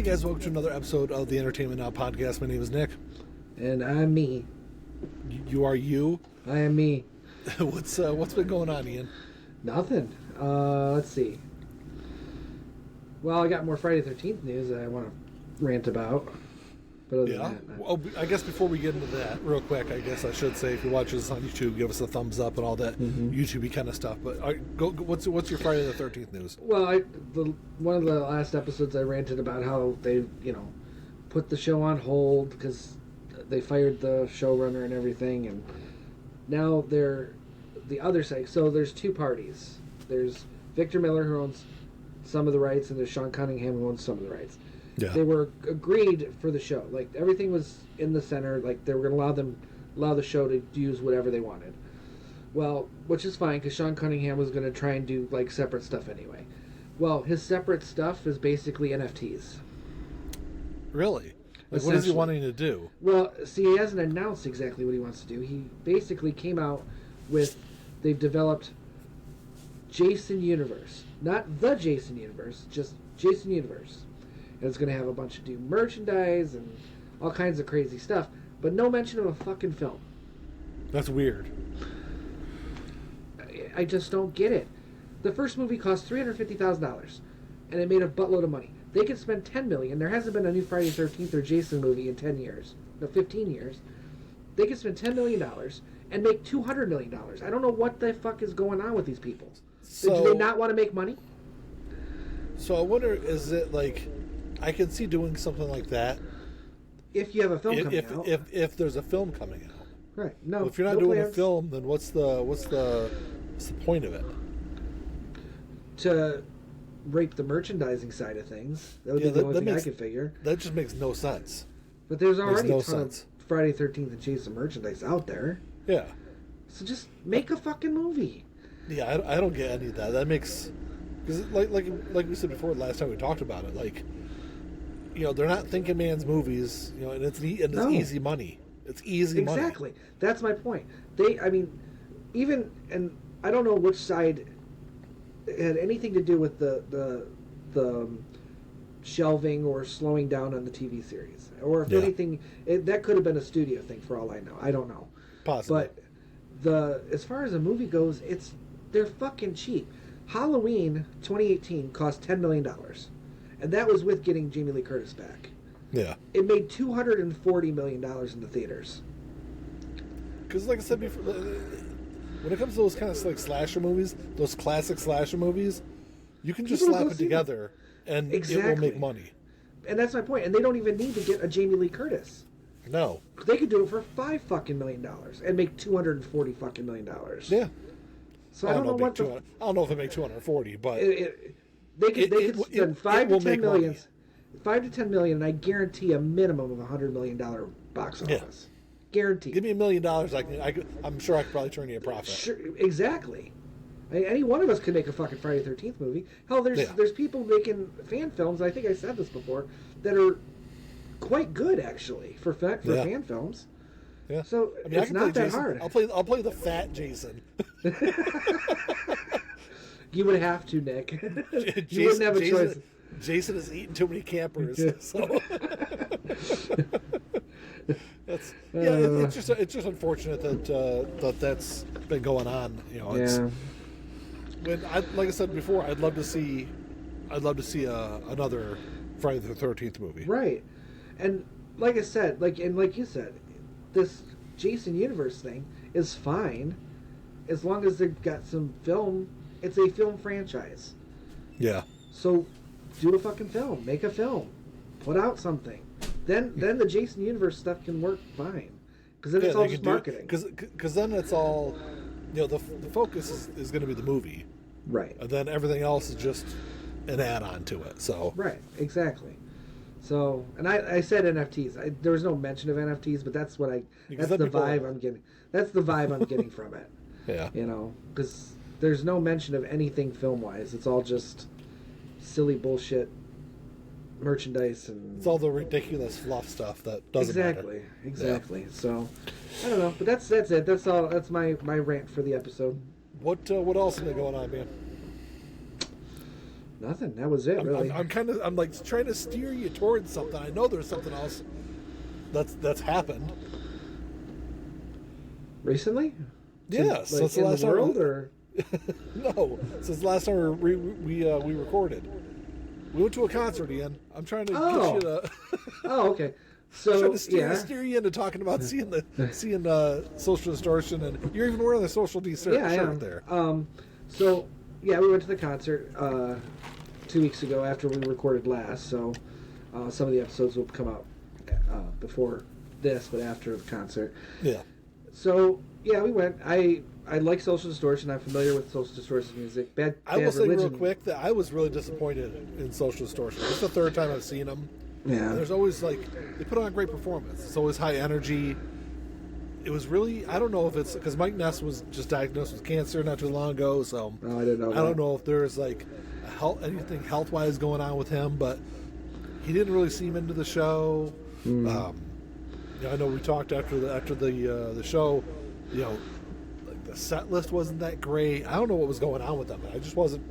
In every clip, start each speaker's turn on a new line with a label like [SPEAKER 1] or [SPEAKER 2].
[SPEAKER 1] guys, welcome to another episode of the Entertainment Now podcast. My name is Nick.
[SPEAKER 2] And I'm me.
[SPEAKER 1] You are you?
[SPEAKER 2] I am me.
[SPEAKER 1] What's been going on, Ian?
[SPEAKER 2] Nothing. Let's see. Well, I got more Friday the 13th news that I want to rant about. But other than that,
[SPEAKER 1] Well, I guess before we get into that, real quick, I guess I should say, if you watch this on YouTube, give us a thumbs up and all that YouTube-y kind of stuff. But what's your Friday the 13th news?
[SPEAKER 2] Well, one of the last episodes I ranted about how they, put the show on hold because they fired the showrunner and everything, and now they're the other side. So there's two parties. There's Victor Miller, who owns some of the rights, and there's Sean Cunningham, who owns some of the rights.
[SPEAKER 1] Yeah.
[SPEAKER 2] They were agreed for the show. Like, everything was in the center. Like, they were going to allow the show to use whatever they wanted. Well, which is fine, because Sean Cunningham was going to try and do, like, separate stuff anyway. Well, his separate stuff is basically NFTs.
[SPEAKER 1] Really? Like, what is he wanting to do?
[SPEAKER 2] Well, see, he hasn't announced exactly what he wants to do. He basically came out with, they've developed Jason Universe. Not the Jason Universe, just Jason Universe. And it's going to have a bunch of new merchandise and all kinds of crazy stuff, but no mention of a fucking film.
[SPEAKER 1] That's weird.
[SPEAKER 2] I just don't get it. The first movie cost $350,000, and it made a buttload of money. They could spend $10 million. There hasn't been a new Friday the 13th or Jason movie in 10 years. No, 15 years. They could spend $10 million and make $200 million. I don't know what the fuck is going on with these people. Do they not want to make money?
[SPEAKER 1] So I wonder, is it like... I can see doing something like that
[SPEAKER 2] if you have a film coming out.
[SPEAKER 1] If there's a film coming out,
[SPEAKER 2] right? No,
[SPEAKER 1] but if you're not doing a film, then what's the point of it?
[SPEAKER 2] To rape the merchandising side of things. That would be the only thing I could figure.
[SPEAKER 1] That just makes no sense.
[SPEAKER 2] But there's already a ton of Friday 13th and Jason merchandise out there.
[SPEAKER 1] Yeah.
[SPEAKER 2] So just make a fucking movie.
[SPEAKER 1] Yeah, I don't get any of that. That makes, because like we said before last time we talked about it, like. They're not thinking man's movies, and it's easy money. It's easy money.
[SPEAKER 2] Exactly. That's my point. And I don't know which side had anything to do with the shelving or slowing down on the TV series. Or if anything, that could have been a studio thing for all I know. I don't know.
[SPEAKER 1] Possibly.
[SPEAKER 2] But as far as a movie goes, they're fucking cheap. Halloween 2018 cost $10 million. And that was with getting Jamie Lee Curtis back.
[SPEAKER 1] Yeah.
[SPEAKER 2] It made $240 million in the theaters.
[SPEAKER 1] Because, like I said before, when it comes to those kind of like slasher movies, those classic slasher movies, you can just slap it together and it will make money.
[SPEAKER 2] And that's my point. And they don't even need to get a Jamie Lee Curtis.
[SPEAKER 1] No.
[SPEAKER 2] They could do it for $5 fucking million and make $240 fucking million.
[SPEAKER 1] Yeah.
[SPEAKER 2] So I don't know what
[SPEAKER 1] I don't know if it makes 240, but
[SPEAKER 2] They could spend $5 to $10 million. $5 to $10 million, and I guarantee a minimum of $100 million box office.
[SPEAKER 1] Yeah.
[SPEAKER 2] Guaranteed.
[SPEAKER 1] Give me $1 million, I'm sure I could probably turn you a profit.
[SPEAKER 2] Sure, exactly. Any one of us could make a fucking Friday the 13th movie. Hell, there's people making fan films. I think I said this before, that are quite good actually for fan films.
[SPEAKER 1] Yeah.
[SPEAKER 2] So it's not that hard.
[SPEAKER 1] I'll play the fat Jason.
[SPEAKER 2] You would have to, Nick. You wouldn't have a choice.
[SPEAKER 1] Jason has eaten too many campers, so it's just unfortunate that that's been going on. Like I said before, I'd love to see another Friday the 13th movie.
[SPEAKER 2] Right, and like I said, like you said, this Jason Universe thing is fine as long as they've got some film. It's a film franchise.
[SPEAKER 1] Yeah.
[SPEAKER 2] So, do a fucking film. Make a film. Put out something. Then the Jason Universe stuff can work fine. Because then it's all just marketing.
[SPEAKER 1] Because then it's all... the focus is going to be the movie.
[SPEAKER 2] Right.
[SPEAKER 1] And then everything else is just an add-on to it. So.
[SPEAKER 2] Right. Exactly. So, and I said NFTs. There was no mention of NFTs, but that's what that's the vibe I'm getting. That's the vibe I'm getting from it.
[SPEAKER 1] Yeah.
[SPEAKER 2] Because... There's no mention of anything film-wise. It's all just silly bullshit merchandise and...
[SPEAKER 1] It's all the ridiculous fluff stuff that doesn't matter.
[SPEAKER 2] Exactly. Yeah. So, I don't know. But that's it. That's all. That's my rant for the episode.
[SPEAKER 1] What else is going on, man?
[SPEAKER 2] Nothing. That was it, really.
[SPEAKER 1] I'm like trying to steer you towards something. I know there's something else that's happened
[SPEAKER 2] recently.
[SPEAKER 1] Yeah,
[SPEAKER 2] since the last world, or
[SPEAKER 1] no, since the last time we recorded. We went to a concert, Ian. I'm trying to get you to.
[SPEAKER 2] Oh, okay. So
[SPEAKER 1] trying to steer you into talking about seeing Social Distortion, and you're even wearing the Social D shirt there.
[SPEAKER 2] So yeah, we went to the concert 2 weeks ago after we recorded last. So some of the episodes will come out before this, but after the concert.
[SPEAKER 1] Yeah.
[SPEAKER 2] So yeah, we went. I like Social Distortion. I'm familiar with Social Distortion music.
[SPEAKER 1] I will say real quick that I was really disappointed in Social Distortion. This is the third time I've seen them.
[SPEAKER 2] Yeah.
[SPEAKER 1] And there's always they put on a great performance. It's always high energy. It was really, I don't know if it's because Mike Ness was just diagnosed with cancer not too long ago, so
[SPEAKER 2] I didn't know.
[SPEAKER 1] I don't know if there's anything health wise going on with him, but he didn't really seem into the show. I know we talked after the show. The set list wasn't that great. I don't know what was going on with them. I just wasn't.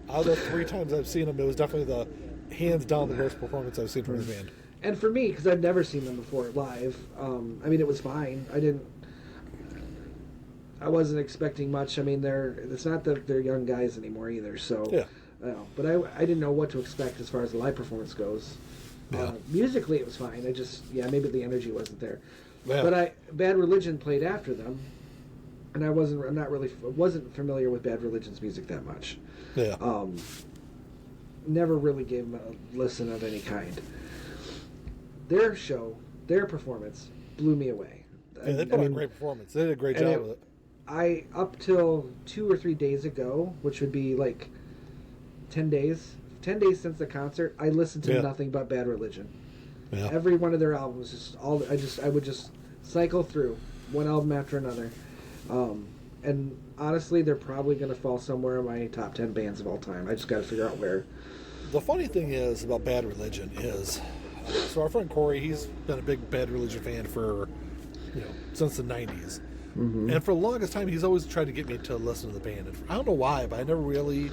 [SPEAKER 1] Out of the 3 times I've seen them, it was definitely the hands down the worst performance I've seen from this band.
[SPEAKER 2] And for me, because I've never seen them before live, it was fine. I wasn't expecting much. It's not that they're young guys anymore either. So
[SPEAKER 1] yeah.
[SPEAKER 2] But I didn't know what to expect as far as the live performance goes.
[SPEAKER 1] Yeah.
[SPEAKER 2] Musically, it was fine. Maybe the energy wasn't there.
[SPEAKER 1] Yeah.
[SPEAKER 2] But Bad Religion played after them. And I wasn't familiar with Bad Religion's music that much.
[SPEAKER 1] Yeah.
[SPEAKER 2] Never really gave them a listen of any kind. Their show, their performance, blew me away.
[SPEAKER 1] Yeah, they put on a great performance. They did a great job with it.
[SPEAKER 2] Up till 2 or 3 days ago, which would be like 10 days since the concert, I listened to nothing but Bad Religion.
[SPEAKER 1] Yeah.
[SPEAKER 2] Every one of their albums, I would just cycle through one album after another. And honestly, they're probably going to fall somewhere in my top 10 bands of all time. I just got to figure out where.
[SPEAKER 1] The funny thing is about Bad Religion is, so our friend Corey, he's been a big Bad Religion fan for, since the 90s.
[SPEAKER 2] Mm-hmm.
[SPEAKER 1] And for the longest time, he's always tried to get me to listen to the band. And I don't know why, but I never really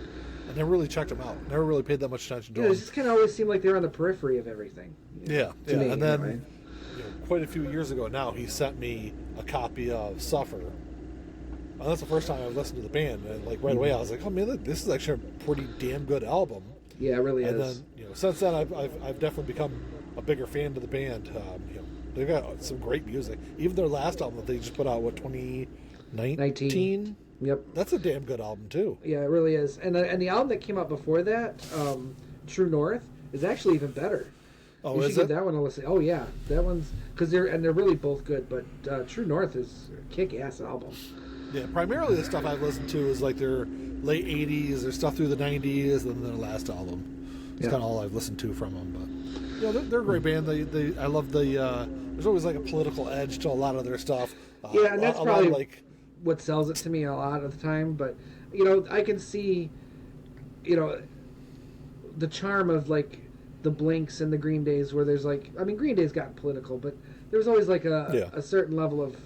[SPEAKER 1] checked them out. Never really paid that much attention to them.
[SPEAKER 2] It just kind of always seemed like they're on the periphery of everything.
[SPEAKER 1] Yeah.
[SPEAKER 2] Me,
[SPEAKER 1] and then, quite a few years ago now, he sent me a copy of Suffer. And that's the first time I've listened to the band, and right away I was like, "Oh man, this is actually a pretty damn good album."
[SPEAKER 2] Yeah, it really
[SPEAKER 1] is.
[SPEAKER 2] And
[SPEAKER 1] then, since then, I've definitely become a bigger fan of the band. They've got some great music. Even their last album that they just put out, 2019?
[SPEAKER 2] Yep,
[SPEAKER 1] that's a damn good album too.
[SPEAKER 2] Yeah, it really is. And the album that came out before that, True North, is actually even better.
[SPEAKER 1] Oh,
[SPEAKER 2] you
[SPEAKER 1] is
[SPEAKER 2] should give that one a listen. Oh yeah, that one's because they're really both good. But True North is a kick-ass album.
[SPEAKER 1] Yeah, primarily the stuff I've listened to is their late 80s, their stuff through the 90s, and then their last album. It's kind of all I've listened to from them. But they're a great band. I love there's always a political edge to a lot of their stuff.
[SPEAKER 2] And that's probably what sells it to me a lot of the time. But I can see the charm of the Blinks and the Green Days, where there's Green Day's gotten political, but there's always a certain level of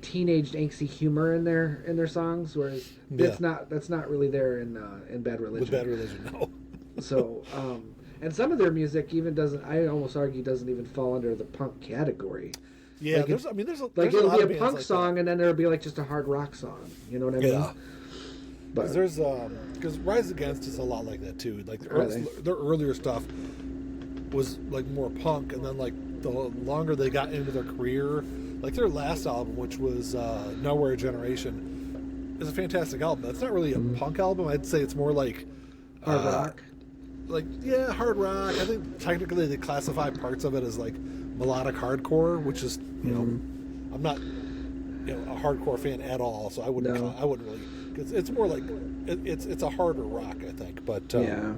[SPEAKER 2] teenage angsty humor in their songs, whereas that's not really there in Bad Religion.
[SPEAKER 1] With Bad Religion, no.
[SPEAKER 2] So and some of their music even doesn't. I almost argue doesn't even fall under the punk category.
[SPEAKER 1] Yeah, there's a
[SPEAKER 2] it'll
[SPEAKER 1] lot
[SPEAKER 2] be a punk song, and then there'll be just a hard rock song. You know what I mean?
[SPEAKER 1] Yeah. But there's because Rise Against is a lot like that too. Their earlier stuff was more punk, and then the longer they got into their career, their last album, which was Nowhere Generation, is a fantastic album. That's not really a punk album. I'd say it's more
[SPEAKER 2] hard rock.
[SPEAKER 1] Hard rock. I think technically they classify parts of it as melodic hardcore, which is I'm not a hardcore fan at all, so I wouldn't really. It's more it's a harder rock, I think, but yeah.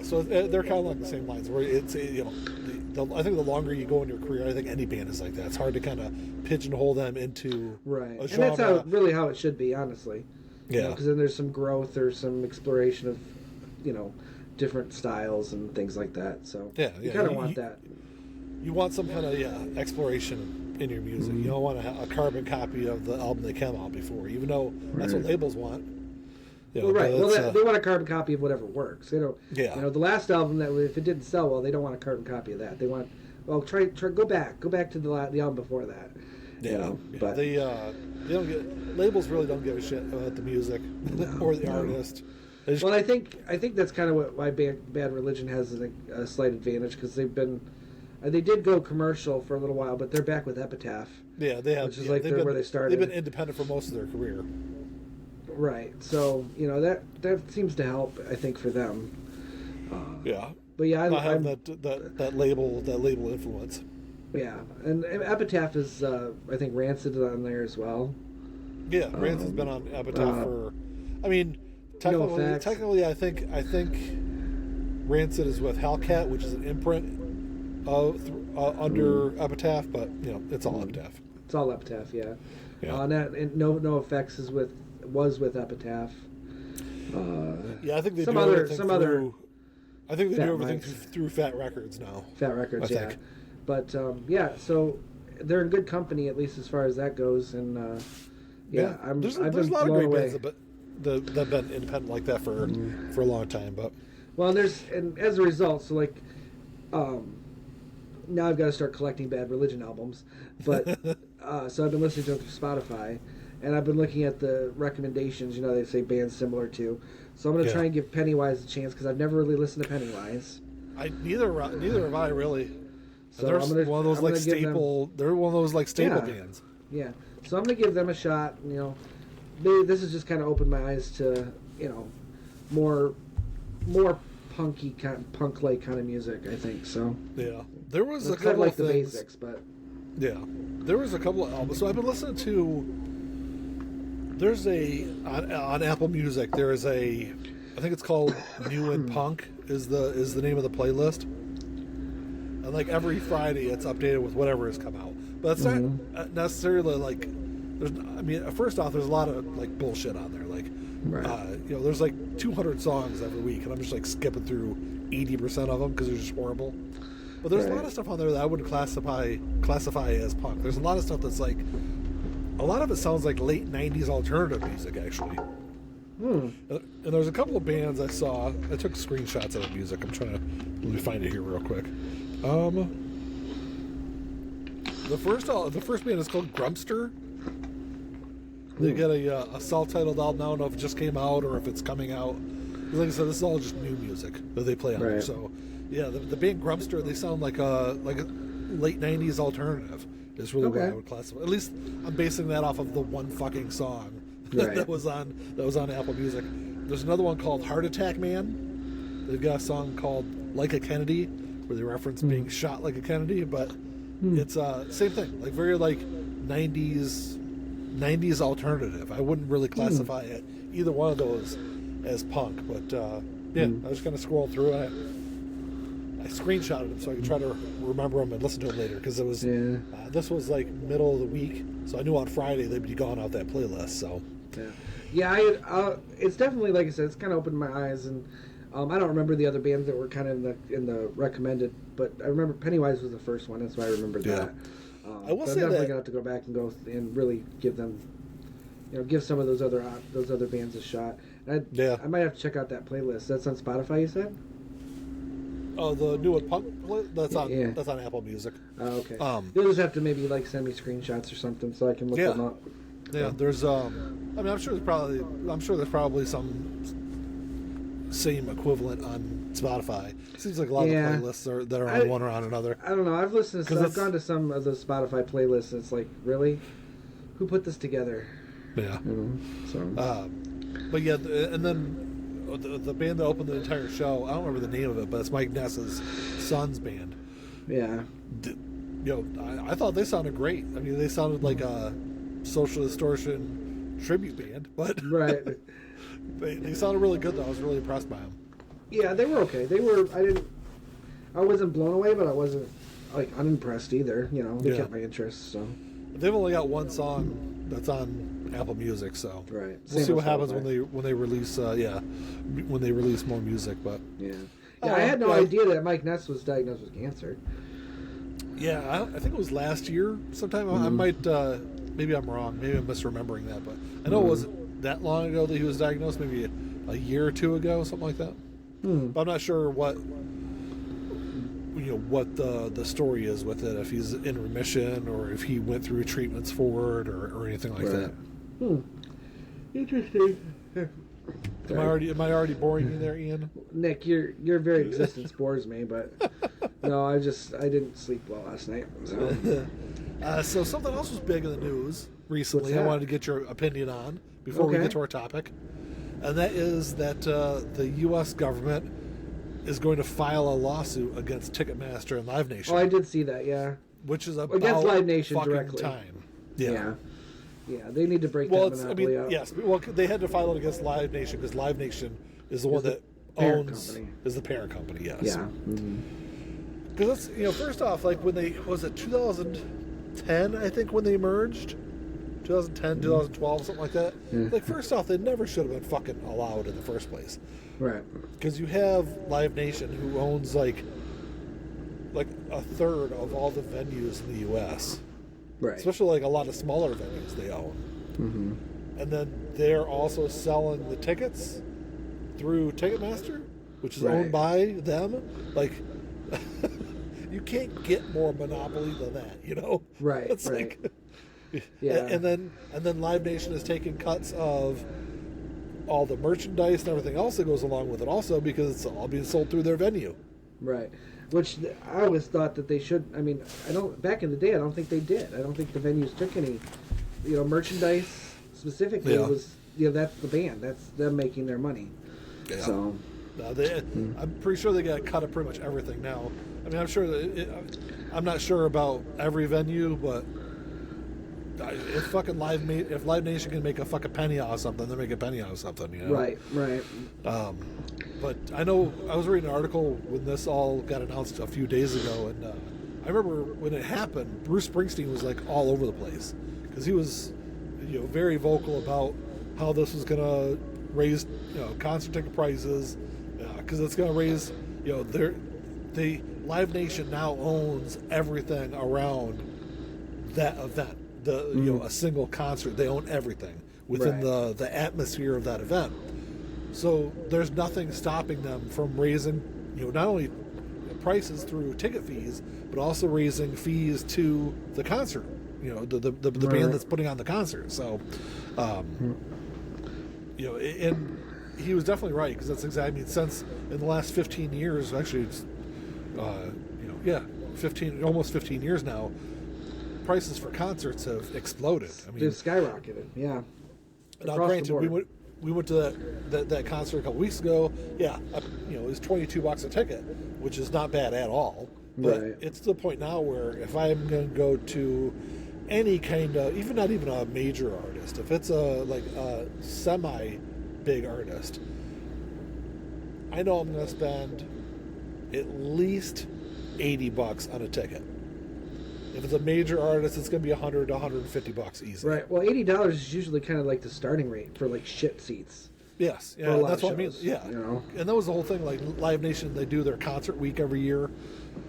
[SPEAKER 1] So they're kind of the same lines where it's I think the longer you go in your career, I think any band is like that. It's hard to kind of pigeonhole them into a genre.
[SPEAKER 2] And that's really how it should be, honestly.
[SPEAKER 1] Yeah,
[SPEAKER 2] because then there's some growth or some exploration of different styles and things like that. So you kind of want that.
[SPEAKER 1] You want some kind of exploration in your music. You don't want a carbon copy of the album that came out before, even though that's what labels want.
[SPEAKER 2] Well, right. Well, they want a carbon copy of whatever works. They don't.
[SPEAKER 1] Yeah.
[SPEAKER 2] You know, the last album that if it didn't sell well, they don't want a carbon copy of that. They want. Well, try go back to the album before that.
[SPEAKER 1] Yeah.
[SPEAKER 2] You know?
[SPEAKER 1] Yeah.
[SPEAKER 2] But
[SPEAKER 1] They don't get labels really don't give a shit about the music or the artist.
[SPEAKER 2] Well, I think that's kind of why Bad Religion has a slight advantage because they did go commercial for a little while, but they're back with Epitaph.
[SPEAKER 1] Yeah, they have.
[SPEAKER 2] Which is where they started.
[SPEAKER 1] They've been independent for most of their career.
[SPEAKER 2] Right. So that seems to help. I think for them.
[SPEAKER 1] Yeah.
[SPEAKER 2] But yeah,
[SPEAKER 1] I have that label influence.
[SPEAKER 2] Yeah, and Epitaph is I think Rancid on there as well.
[SPEAKER 1] Yeah, Rancid's been on Epitaph for. I mean, technically, I think Rancid is with Hellcat, which is an imprint under Epitaph, but it's all Epitaph.
[SPEAKER 2] It's all Epitaph, yeah.
[SPEAKER 1] Yeah.
[SPEAKER 2] And No Effects was with Epitaph.
[SPEAKER 1] Yeah, I think they
[SPEAKER 2] some
[SPEAKER 1] do
[SPEAKER 2] other
[SPEAKER 1] everything
[SPEAKER 2] some
[SPEAKER 1] through,
[SPEAKER 2] other.
[SPEAKER 1] I think they do
[SPEAKER 2] Fat
[SPEAKER 1] everything
[SPEAKER 2] Mike's.
[SPEAKER 1] through Fat Records now.
[SPEAKER 2] Fat Records,
[SPEAKER 1] I
[SPEAKER 2] yeah.
[SPEAKER 1] think.
[SPEAKER 2] But yeah, so they're in good company at least as far as that goes, and yeah,
[SPEAKER 1] there's
[SPEAKER 2] I've
[SPEAKER 1] a
[SPEAKER 2] been
[SPEAKER 1] lot of
[SPEAKER 2] blown
[SPEAKER 1] great
[SPEAKER 2] away.
[SPEAKER 1] bands that have been independent like that for a long time, but
[SPEAKER 2] Well, and as a result, so like, now I've got to start collecting Bad Religion albums, but so I've been listening to them through Spotify, and I've been looking at the recommendations. They say bands similar to, so I'm going to try and give Pennywise a chance because I've never really listened to Pennywise.
[SPEAKER 1] Neither have I really.
[SPEAKER 2] So
[SPEAKER 1] they're
[SPEAKER 2] I'm gonna,
[SPEAKER 1] one of those
[SPEAKER 2] I'm
[SPEAKER 1] like
[SPEAKER 2] gonna give
[SPEAKER 1] staple. They're one of those like staple bands.
[SPEAKER 2] Yeah, so I'm going to give them a shot. Maybe this has just kind of opened my eyes to more punky punk-like kind of music. I think so.
[SPEAKER 1] Yeah, there was a
[SPEAKER 2] couple
[SPEAKER 1] couple of
[SPEAKER 2] the
[SPEAKER 1] things.
[SPEAKER 2] basics, but
[SPEAKER 1] Yeah, there was a couple of albums. So I've been listening to. There's on Apple Music. There is I think it's called New and Punk is the name of the playlist. And like every Friday, it's updated with whatever has come out. But it's not necessarily like. First off, there's a lot of like bullshit on there. Like,
[SPEAKER 2] right.
[SPEAKER 1] There's like 200 songs every week, and I'm just like skipping through 80% of them because they're just horrible. But there's a lot of stuff on there that I would classify as punk. There's a lot of stuff that's like, a lot of it sounds like late 90s alternative music, actually. And there's a couple of bands I saw. I took screenshots of the music. I'm trying to, let me find it here real quick. The first band is called Grumpster. They get a self-titled album. I don't know if it just came out or if it's coming out. Like I said, this is all just new music that they play on there. So, yeah, the band Grumpster, they sound like a late 90s alternative is really what I would classify. At least I'm basing that off of the one fucking song that was on Apple Music. There's another one called Heart Attack Man. They've got a song called Like a Kennedy, where they reference being shot like a Kennedy, but it's same thing, like very like 90s alternative. I wouldn't really classify it either one of those as punk, but I was kind of scrolling through it. I screenshotted them so I could try to remember them and listen to them later because it was this was like middle of the week, so I knew on Friday they'd be gone off that playlist. So
[SPEAKER 2] it's definitely, like I said, it's kind of opened my eyes, and I don't remember the other bands that were kind of in the recommended, but I remember Pennywise was the first one. That's why I remember that.
[SPEAKER 1] I will say
[SPEAKER 2] I'm definitely
[SPEAKER 1] that
[SPEAKER 2] gonna have to go back and go and really give them, give some of those other bands a shot. I might have to check out that playlist. That's on Spotify, you said?
[SPEAKER 1] Oh, the new one, punk. That's on Apple Music.
[SPEAKER 2] Oh, okay. You'll just have to maybe like send me screenshots or something so I can look them up.
[SPEAKER 1] Yeah, there's I'm sure there's probably some same equivalent on Spotify. It seems like a lot of the playlists that are on one or on another.
[SPEAKER 2] I don't know. I've gone to some of the Spotify playlists. And it's like, really, who put this together?
[SPEAKER 1] Yeah.
[SPEAKER 2] So.
[SPEAKER 1] But yeah, and then the band that opened the entire show, I don't remember the name of it, but it's Mike Ness's son's band.
[SPEAKER 2] Yeah.
[SPEAKER 1] I thought they sounded great. I mean, they sounded like a Social Distortion tribute band, but they sounded really good though. I was really impressed by them. Yeah,
[SPEAKER 2] they were okay. I wasn't blown away, but I wasn't like unimpressed either. They kept my interest. So
[SPEAKER 1] they've only got one song that's on Apple Music, so
[SPEAKER 2] we'll
[SPEAKER 1] see what happens when they release when they release more music. But
[SPEAKER 2] I had no idea that Mike Ness was diagnosed with cancer.
[SPEAKER 1] Yeah, I think it was last year sometime. I might maybe I'm wrong, maybe I'm misremembering that, but I know it that long ago that he was diagnosed, maybe a year or two ago, something like that. But I'm not sure what the story is with it, if he's in remission or if he went through treatments for it or anything like that.
[SPEAKER 2] Interesting.
[SPEAKER 1] Am I already boring you there, Ian?
[SPEAKER 2] Nick, your very existence bores me, but no, I didn't sleep well last night.
[SPEAKER 1] So something else was big in the news recently. I wanted to get your opinion on before we get to our topic, and that is that the U.S. government is going to file a lawsuit against Ticketmaster and Live Nation.
[SPEAKER 2] Oh, I did see that. Yeah,
[SPEAKER 1] which is about
[SPEAKER 2] against Live Nation
[SPEAKER 1] fucking
[SPEAKER 2] directly.
[SPEAKER 1] Time.
[SPEAKER 2] Yeah, they need to break that monopoly up.
[SPEAKER 1] Yes. Well, they had to file it against Live Nation because Live Nation is the one that is the parent company. Yes.
[SPEAKER 2] Yeah.
[SPEAKER 1] Because first off, like when they was it 2010, I think when they merged, 2010, 2012, something like that.
[SPEAKER 2] Yeah.
[SPEAKER 1] Like first off, they never should have been fucking allowed in the first place.
[SPEAKER 2] Right.
[SPEAKER 1] Because you have Live Nation who owns like a third of all the venues in the U.S.
[SPEAKER 2] Right.
[SPEAKER 1] Especially like a lot of smaller venues they own. And then they're also selling the tickets through Ticketmaster, which is owned by them. Like, you can't get more monopoly than that,
[SPEAKER 2] Right.
[SPEAKER 1] It's
[SPEAKER 2] right.
[SPEAKER 1] like,
[SPEAKER 2] Yeah.
[SPEAKER 1] And then Live Nation is taking cuts of all the merchandise and everything else that goes along with it, also because it's all being sold through their venue.
[SPEAKER 2] Right. Which I always thought that they should. I mean, back in the day, I don't think they did. I don't think the venues took any, merchandise specifically. It was, that's the band. That's them making their money.
[SPEAKER 1] Yeah.
[SPEAKER 2] So.
[SPEAKER 1] I'm pretty sure they got a cut of pretty much everything now. I mean, I'm sure that I'm not sure about every venue, but if Live Nation can make a fucking penny out of something, they make a penny out of something.
[SPEAKER 2] Right.
[SPEAKER 1] But I know I was reading an article when this all got announced a few days ago, and I remember when it happened, Bruce Springsteen was like all over the place because he was, very vocal about how this was going to raise, concert ticket prices, because it's going to raise, the Live Nation now owns everything around that event. A single concert, they own everything within the atmosphere of that event. So there's nothing stopping them from raising, not only prices through ticket fees, but also raising fees to the concert, the band that's putting on the concert. So, and he was definitely right, because that's exactly, since in the last 15 years, actually, it's, almost 15 years now, prices for concerts have exploded. I mean,
[SPEAKER 2] they've skyrocketed. Yeah.
[SPEAKER 1] Now, granted, we went to that concert a couple weeks ago. Yeah, it was $22 a ticket, which is not bad at all. But it's to the point now where if I'm going to go to any kind of, not even a major artist, if it's a semi big artist, I know I'm going to spend at least $80 on a ticket. If it's a major artist, it's going to be $100 to $150 easy.
[SPEAKER 2] Right. Well, $80 is usually kind of like the starting rate for like shit seats.
[SPEAKER 1] Yes. Yeah. That's what I mean. Yeah. And that was the whole thing. Like Live Nation, they do their concert week every year.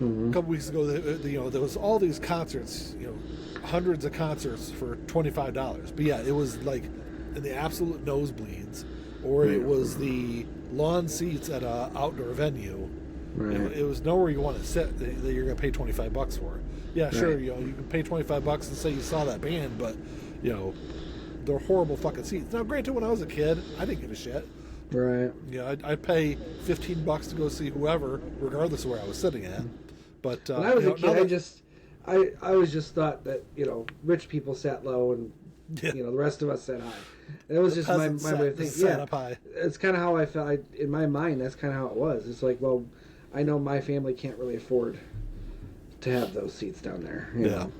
[SPEAKER 1] A couple weeks ago, there was all these concerts. Hundreds of concerts for $25. But yeah, it was like in the absolute nosebleeds, or it was the lawn seats at a outdoor venue. Right. It was nowhere you want to sit that you're going to pay $25 for. Yeah, sure. You can pay $25 and say you saw that band, but they're horrible fucking seats. Now, granted, when I was a kid, I didn't give a shit.
[SPEAKER 2] Right.
[SPEAKER 1] Yeah, I'd pay $15 to go see whoever, regardless of where I was sitting at. But
[SPEAKER 2] when I was a kid, I always just thought that rich people sat low and the rest of us sat high. It was just my way of thinking.
[SPEAKER 1] Sat up high.
[SPEAKER 2] It's kind of how I felt. In my mind, that's kind of how it was. It's like, well, I know my family can't really afford to have those seats down there. You know?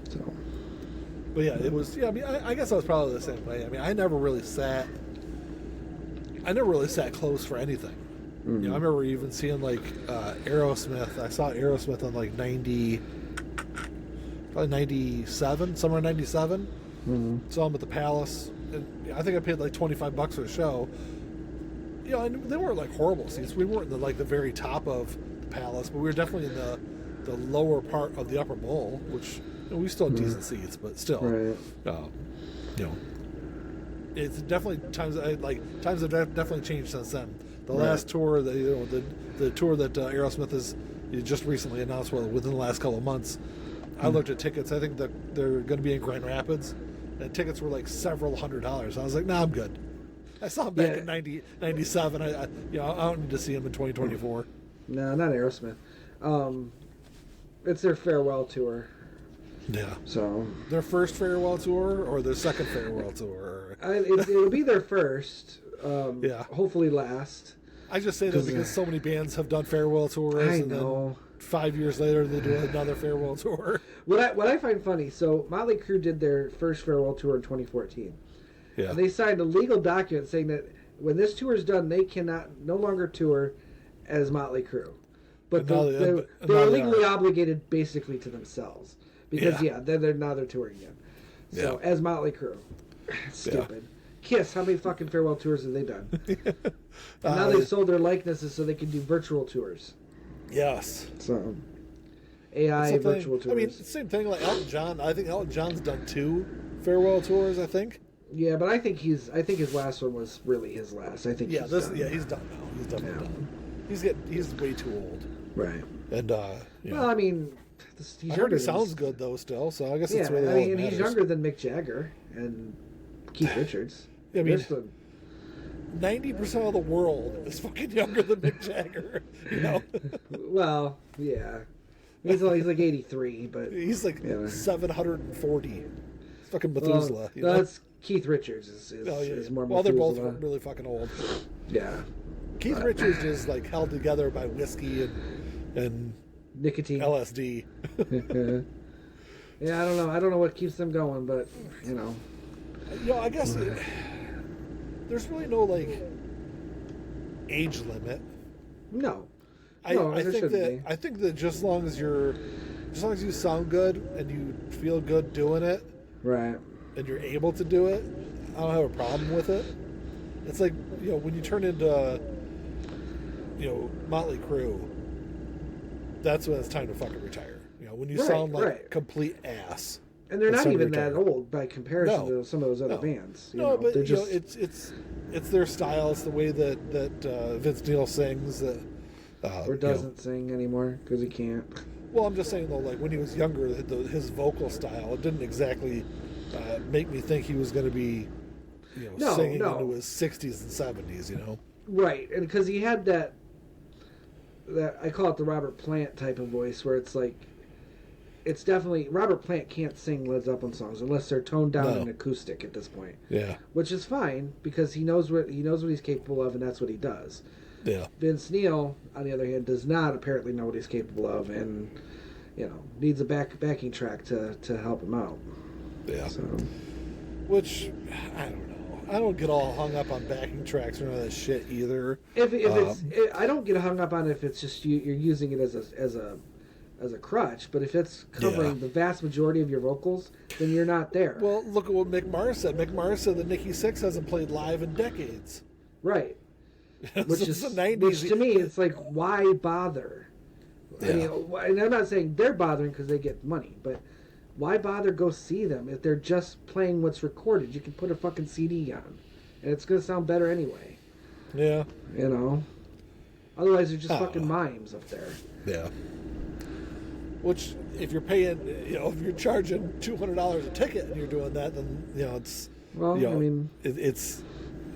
[SPEAKER 2] So.
[SPEAKER 1] But yeah, it was. Yeah, I mean, I guess I was probably the same way. I mean, I never really sat close for anything. I remember even seeing like Aerosmith. I saw Aerosmith on like probably 97, somewhere in 97. Saw them at the Palace. And I think I paid like $25 for the show. And they weren't like horrible seats. We weren't in the very top of the Palace, but we were definitely in the lower part of the upper bowl, which we still had decent seats, but still, it's definitely times have definitely changed since then. The
[SPEAKER 2] Right.
[SPEAKER 1] last tour, the tour that Aerosmith has just recently announced, well, within the last couple of months, I looked at tickets. I think that they're going to be in Grand Rapids, and tickets were like several $100s. I was like, nah, I'm good. I saw him back in 97. I don't need to see him in 2024.
[SPEAKER 2] No, not Aerosmith. It's their farewell tour.
[SPEAKER 1] Yeah.
[SPEAKER 2] So
[SPEAKER 1] their first farewell tour or their second farewell tour?
[SPEAKER 2] It'll be their first.
[SPEAKER 1] Yeah.
[SPEAKER 2] Hopefully last.
[SPEAKER 1] I just say that because so many bands have done farewell tours.
[SPEAKER 2] I
[SPEAKER 1] and
[SPEAKER 2] know.
[SPEAKER 1] Then 5 years later, they do another farewell tour.
[SPEAKER 2] What I find funny, so Motley Crue did their first farewell tour in 2014.
[SPEAKER 1] Yeah.
[SPEAKER 2] And they signed a legal document saying that when this tour is done, they cannot no longer tour as Motley Crue. But they're legally obligated basically to themselves. Because, they're touring again. So, as Motley Crue. Stupid. Yeah. Kiss, how many fucking farewell tours have they done? Now they've sold their likenesses so they can do virtual tours.
[SPEAKER 1] Yes.
[SPEAKER 2] So, AI virtual tours.
[SPEAKER 1] I mean, same thing like Elton John. I think Elton John's done 2 farewell tours, I think.
[SPEAKER 2] Yeah, but I think his last one was really his last. I think he's done.
[SPEAKER 1] He's done now. He's definitely done. He's way too old.
[SPEAKER 2] Right.
[SPEAKER 1] And
[SPEAKER 2] well, I mean,
[SPEAKER 1] I heard he sounds good though still, so I guess it's really all that matters.
[SPEAKER 2] He's younger than Mick Jagger and Keith Richards.
[SPEAKER 1] I mean, 90% of the world is fucking younger than Mick Jagger, you know?
[SPEAKER 2] Well, yeah. He's like 83, but
[SPEAKER 1] he's like 740. It's fucking Methuselah.
[SPEAKER 2] Well, that's Keith Richards is more Methuselah.
[SPEAKER 1] Well, they're both really fucking old.
[SPEAKER 2] Yeah.
[SPEAKER 1] Keith Richards is like held together by whiskey and
[SPEAKER 2] nicotine,
[SPEAKER 1] LSD.
[SPEAKER 2] Yeah, I don't know what keeps them going, but
[SPEAKER 1] I guess there's really no like age limit.
[SPEAKER 2] No.
[SPEAKER 1] I think that just as long as you sound good and you feel good doing it,
[SPEAKER 2] right,
[SPEAKER 1] and you're able to do it, I don't have a problem with it. It's like when you turn into Motley Crue, that's when it's time to fucking retire. When you sound like complete ass.
[SPEAKER 2] And they're not even that old by comparison to some of those other bands.
[SPEAKER 1] But they're just... it's their style. It's the way that Vince Neil sings.
[SPEAKER 2] Or doesn't sing anymore because he can't.
[SPEAKER 1] Well, I'm just saying though, like when he was younger, his vocal style, it didn't exactly make me think he was going to be, singing into his 60s and 70s.
[SPEAKER 2] Right, and because he had that I call it the Robert Plant type of voice, where it's like, it's definitely Robert Plant can't sing Led Zeppelin songs unless they're toned down and acoustic at this point.
[SPEAKER 1] Yeah,
[SPEAKER 2] which is fine because he knows what he's capable of, and that's what he does.
[SPEAKER 1] Yeah.
[SPEAKER 2] Vince Neil, on the other hand, does not apparently know what he's capable of, and needs a backing track to help him out.
[SPEAKER 1] Yeah.
[SPEAKER 2] So,
[SPEAKER 1] which I don't know. I don't get all hung up on backing tracks or none of that shit either.
[SPEAKER 2] I don't get hung up on it if it's just you're using it as a crutch, but if it's covering the vast majority of your vocals, then you're not there.
[SPEAKER 1] Well, look at what Mick Mars said. Mick Mars said that Nikki Sixx hasn't played live in decades.
[SPEAKER 2] Right. Which is
[SPEAKER 1] the 90s.
[SPEAKER 2] Which to me, it's like, why bother?
[SPEAKER 1] Yeah.
[SPEAKER 2] I mean, and I'm not saying they're bothering because they get money, but why bother go see them if they're just playing what's recorded? You can put a fucking CD on, and it's going to sound better anyway.
[SPEAKER 1] Yeah.
[SPEAKER 2] Otherwise, they're just fucking mimes up there.
[SPEAKER 1] Yeah. Which, if you're paying, if you're charging $200 a ticket and you're doing that, then, it's...
[SPEAKER 2] Well, I mean...
[SPEAKER 1] It's...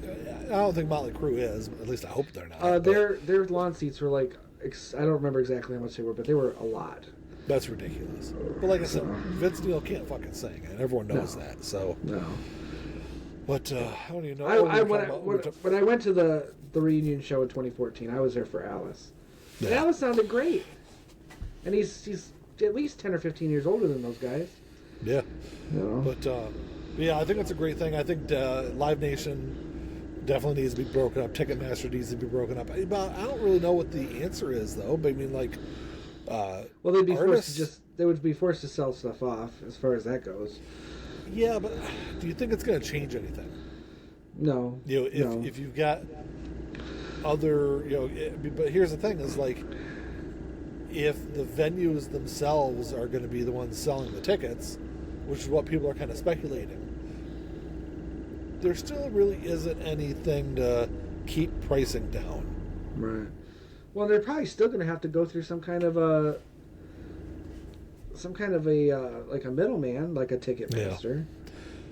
[SPEAKER 1] I don't think Motley Crue is. At least I hope they're not.
[SPEAKER 2] Their lawn seats were like... I don't remember exactly how much they were, but they were a lot.
[SPEAKER 1] That's ridiculous. But like I said, Vince Neil can't fucking sing, and everyone knows that. So...
[SPEAKER 2] No.
[SPEAKER 1] But I don't even know.
[SPEAKER 2] When I went to the reunion show in 2014, I was there for Alice. Yeah. And Alice sounded great. And he's at least 10 or 15 years older than those guys.
[SPEAKER 1] Yeah. But yeah, I think that's a great thing. I think Live Nation definitely needs to be broken up. Ticketmaster needs to be broken up. I don't really know what the answer is, though. But I mean, like,
[SPEAKER 2] well, they'd be forced to sell stuff off as far as that goes.
[SPEAKER 1] Yeah, but do you think it's going to change anything?
[SPEAKER 2] No.
[SPEAKER 1] If you've got other, but here's the thing: is like, if the venues themselves are going to be the ones selling the tickets, which is what people are kind of speculating, there still really isn't anything to keep pricing down.
[SPEAKER 2] Right. Well, they're probably still going to have to go through some kind of a like a middleman, like a Ticketmaster. Yeah.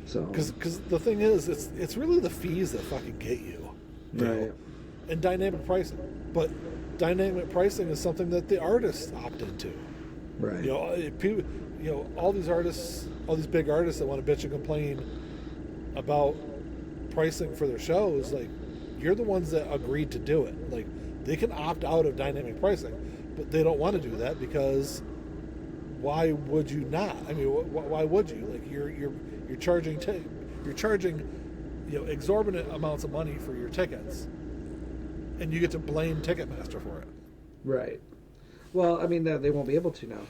[SPEAKER 2] So
[SPEAKER 1] because the thing is, it's really the fees that fucking get you,
[SPEAKER 2] right?
[SPEAKER 1] And dynamic pricing, but dynamic pricing is something that the artists opt into,
[SPEAKER 2] right?
[SPEAKER 1] People, all these artists, all these big artists that want to bitch and complain about pricing for their shows, like, you're the ones that agreed to do it. Like, they can opt out of dynamic pricing, but they don't want to do that because why would you not? I mean, why would you? Like, you're charging exorbitant amounts of money for your tickets, and you get to blame Ticketmaster for it.
[SPEAKER 2] Right. Well, I mean, they won't be able to now.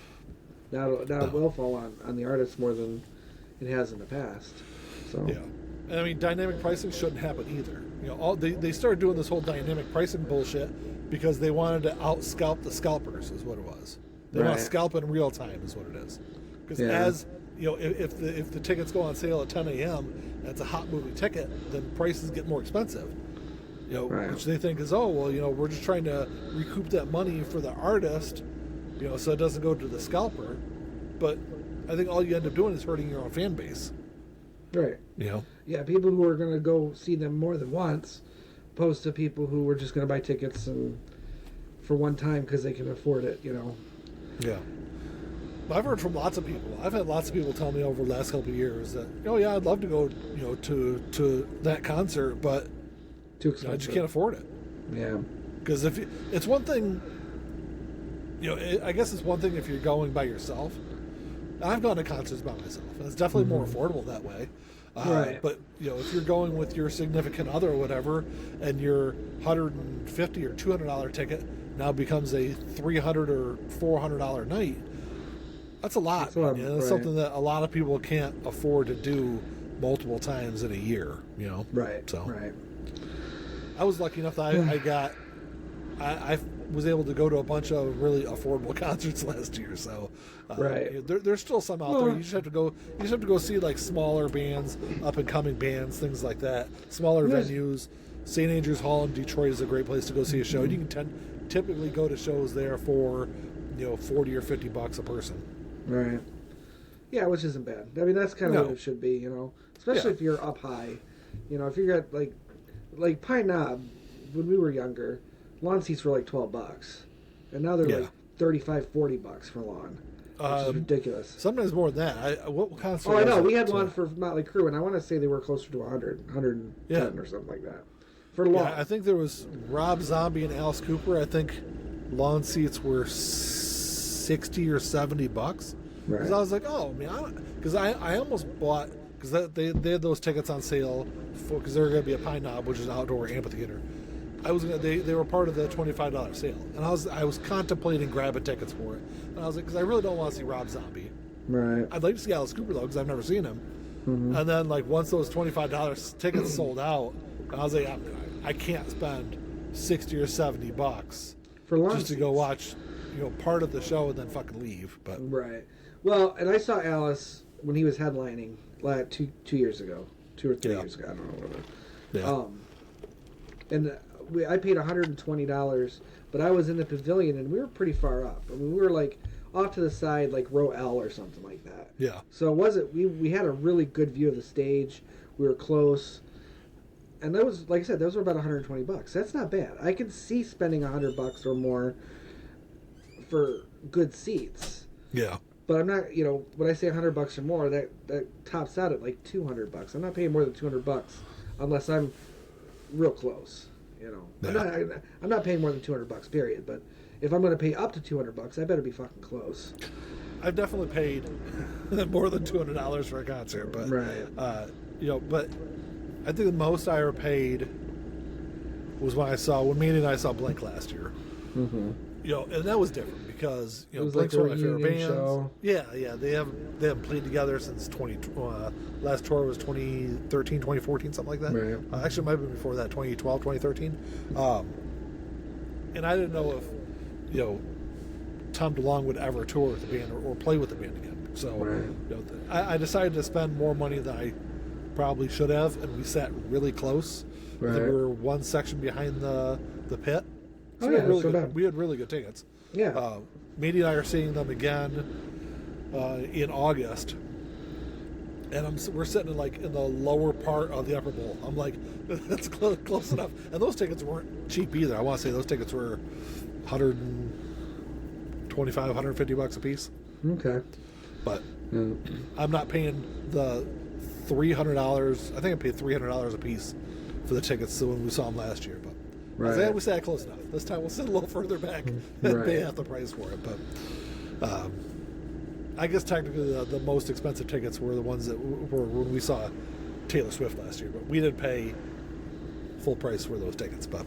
[SPEAKER 2] Now it will fall on the artists more than it has in the past. So
[SPEAKER 1] yeah, and I mean, dynamic pricing shouldn't happen either. They started doing this whole dynamic pricing bullshit because they wanted to out-scalp the scalpers, is what it was. They want to scalp in real time, is what it is. Because as if the tickets go on sale at 10 a.m. and it's a hot movie ticket, then prices get more expensive. Which they think is, we're just trying to recoup that money for the artist, so it doesn't go to the scalper. But I think all you end up doing is hurting your own fan base.
[SPEAKER 2] Right. Yeah, people who are going to go see them more than once, opposed to people who were just going to buy tickets and for one time because they can afford it.
[SPEAKER 1] Yeah. I've heard from lots of people. I've had lots of people tell me over the last couple of years that, I'd love to go, to that concert, but
[SPEAKER 2] too expensive.
[SPEAKER 1] I just can't afford it.
[SPEAKER 2] Yeah.
[SPEAKER 1] Because it's one thing, I guess it's one thing if you're going by yourself. I've gone to concerts by myself, and it's definitely more affordable that way.
[SPEAKER 2] Right.
[SPEAKER 1] But if you're going with your significant other or whatever, and your $150 or $200 ticket now becomes a $300 or $400 night, that's a lot. That's something that a lot of people can't afford to do multiple times in a year.
[SPEAKER 2] Right.
[SPEAKER 1] So
[SPEAKER 2] right.
[SPEAKER 1] I was lucky enough that I was able to go to a bunch of really affordable concerts last year. So there's still some out there. You just have to go see like smaller bands, up and coming bands, things like that. Smaller venues. St. Andrews Hall in Detroit is a great place to go see a show. You can typically go to shows there for $40 or $50 a person.
[SPEAKER 2] Right. Yeah, which isn't bad. I mean, that's kind of what it should be. Especially if you're up high. If you're at like Pine Knob, when we were younger, lawn seats were like $12, and now they're like $35-$40 for lawn, which is ridiculous.
[SPEAKER 1] Sometimes more than that. What concert?
[SPEAKER 2] I know. We had one for Motley Crue, and I want to say they were closer to 110 or something like that for lawn.
[SPEAKER 1] Yeah, I think there was Rob Zombie and Alice Cooper. I think lawn seats were $60 or $70.
[SPEAKER 2] Right.
[SPEAKER 1] Because I was like, because I almost bought, because they had those tickets on sale because they were going to be at Pine Knob, which is an outdoor amphitheater. They were part of the $25 sale, and I was contemplating grabbing tickets for it, and I was like, because I really don't want to see Rob Zombie.
[SPEAKER 2] Right.
[SPEAKER 1] I'd like to see Alice Cooper though, because I've never seen him. Mm-hmm. And then once those $25 tickets sold out, I was like, I can't spend $60 or $70
[SPEAKER 2] for lawn
[SPEAKER 1] just to go watch, part of the show and then fucking leave. But
[SPEAKER 2] right. Well, and I saw Alice when he was headlining like 2 years ago, 2 or 3 years ago. I don't know whatever.
[SPEAKER 1] Yeah.
[SPEAKER 2] And I paid $120, but I was in the pavilion and we were pretty far up. I mean, we were like off to the side, like row L or something like that.
[SPEAKER 1] Yeah.
[SPEAKER 2] So it wasn't. We had a really good view of the stage. We were close, and that was, like I said, those were about $120. That's not bad. I can see spending $100 or more for good seats.
[SPEAKER 1] Yeah.
[SPEAKER 2] But I'm not, when I say $100 or more, that tops out at like $200. I'm not paying more than $200 unless I'm real close.
[SPEAKER 1] Yeah.
[SPEAKER 2] I'm not paying more than $200. Period. But if I'm going to pay up to $200, I better be fucking close.
[SPEAKER 1] I've definitely paid more than $200 for a concert, but
[SPEAKER 2] right.
[SPEAKER 1] But I think the most I ever paid was when Mandy and I saw Blink last year. Mm-hmm. And that was different because Blink's one of my favorite bands.
[SPEAKER 2] Show.
[SPEAKER 1] Yeah, they haven't played together since last tour was 2013, 2014, something like that.
[SPEAKER 2] Right.
[SPEAKER 1] Actually, it might have been before that, 2012, 2013. And I didn't know if Tom DeLonge would ever tour with the band or play with the band again. So
[SPEAKER 2] right.
[SPEAKER 1] I decided to spend more money than probably should have, and we sat really close.
[SPEAKER 2] Right.
[SPEAKER 1] I think we were one section behind the pit. So
[SPEAKER 2] Oh, yeah, that's so bad.
[SPEAKER 1] we had really good tickets.
[SPEAKER 2] Yeah.
[SPEAKER 1] Mady and I are seeing them again in August, and we're sitting in the lower part of the upper bowl. I'm like, that's close enough. And those tickets weren't cheap either. I want to say those tickets were $125, $150 a piece.
[SPEAKER 2] Okay.
[SPEAKER 1] But I'm not paying the $300. I think I paid $300 a piece for the tickets when we saw them last year. But
[SPEAKER 2] Right.
[SPEAKER 1] we sat close enough. This time we'll sit a little further back and pay half the price for it. But I guess technically the most expensive tickets were the ones that were when we saw Taylor Swift last year. But we didn't pay full price for those tickets. But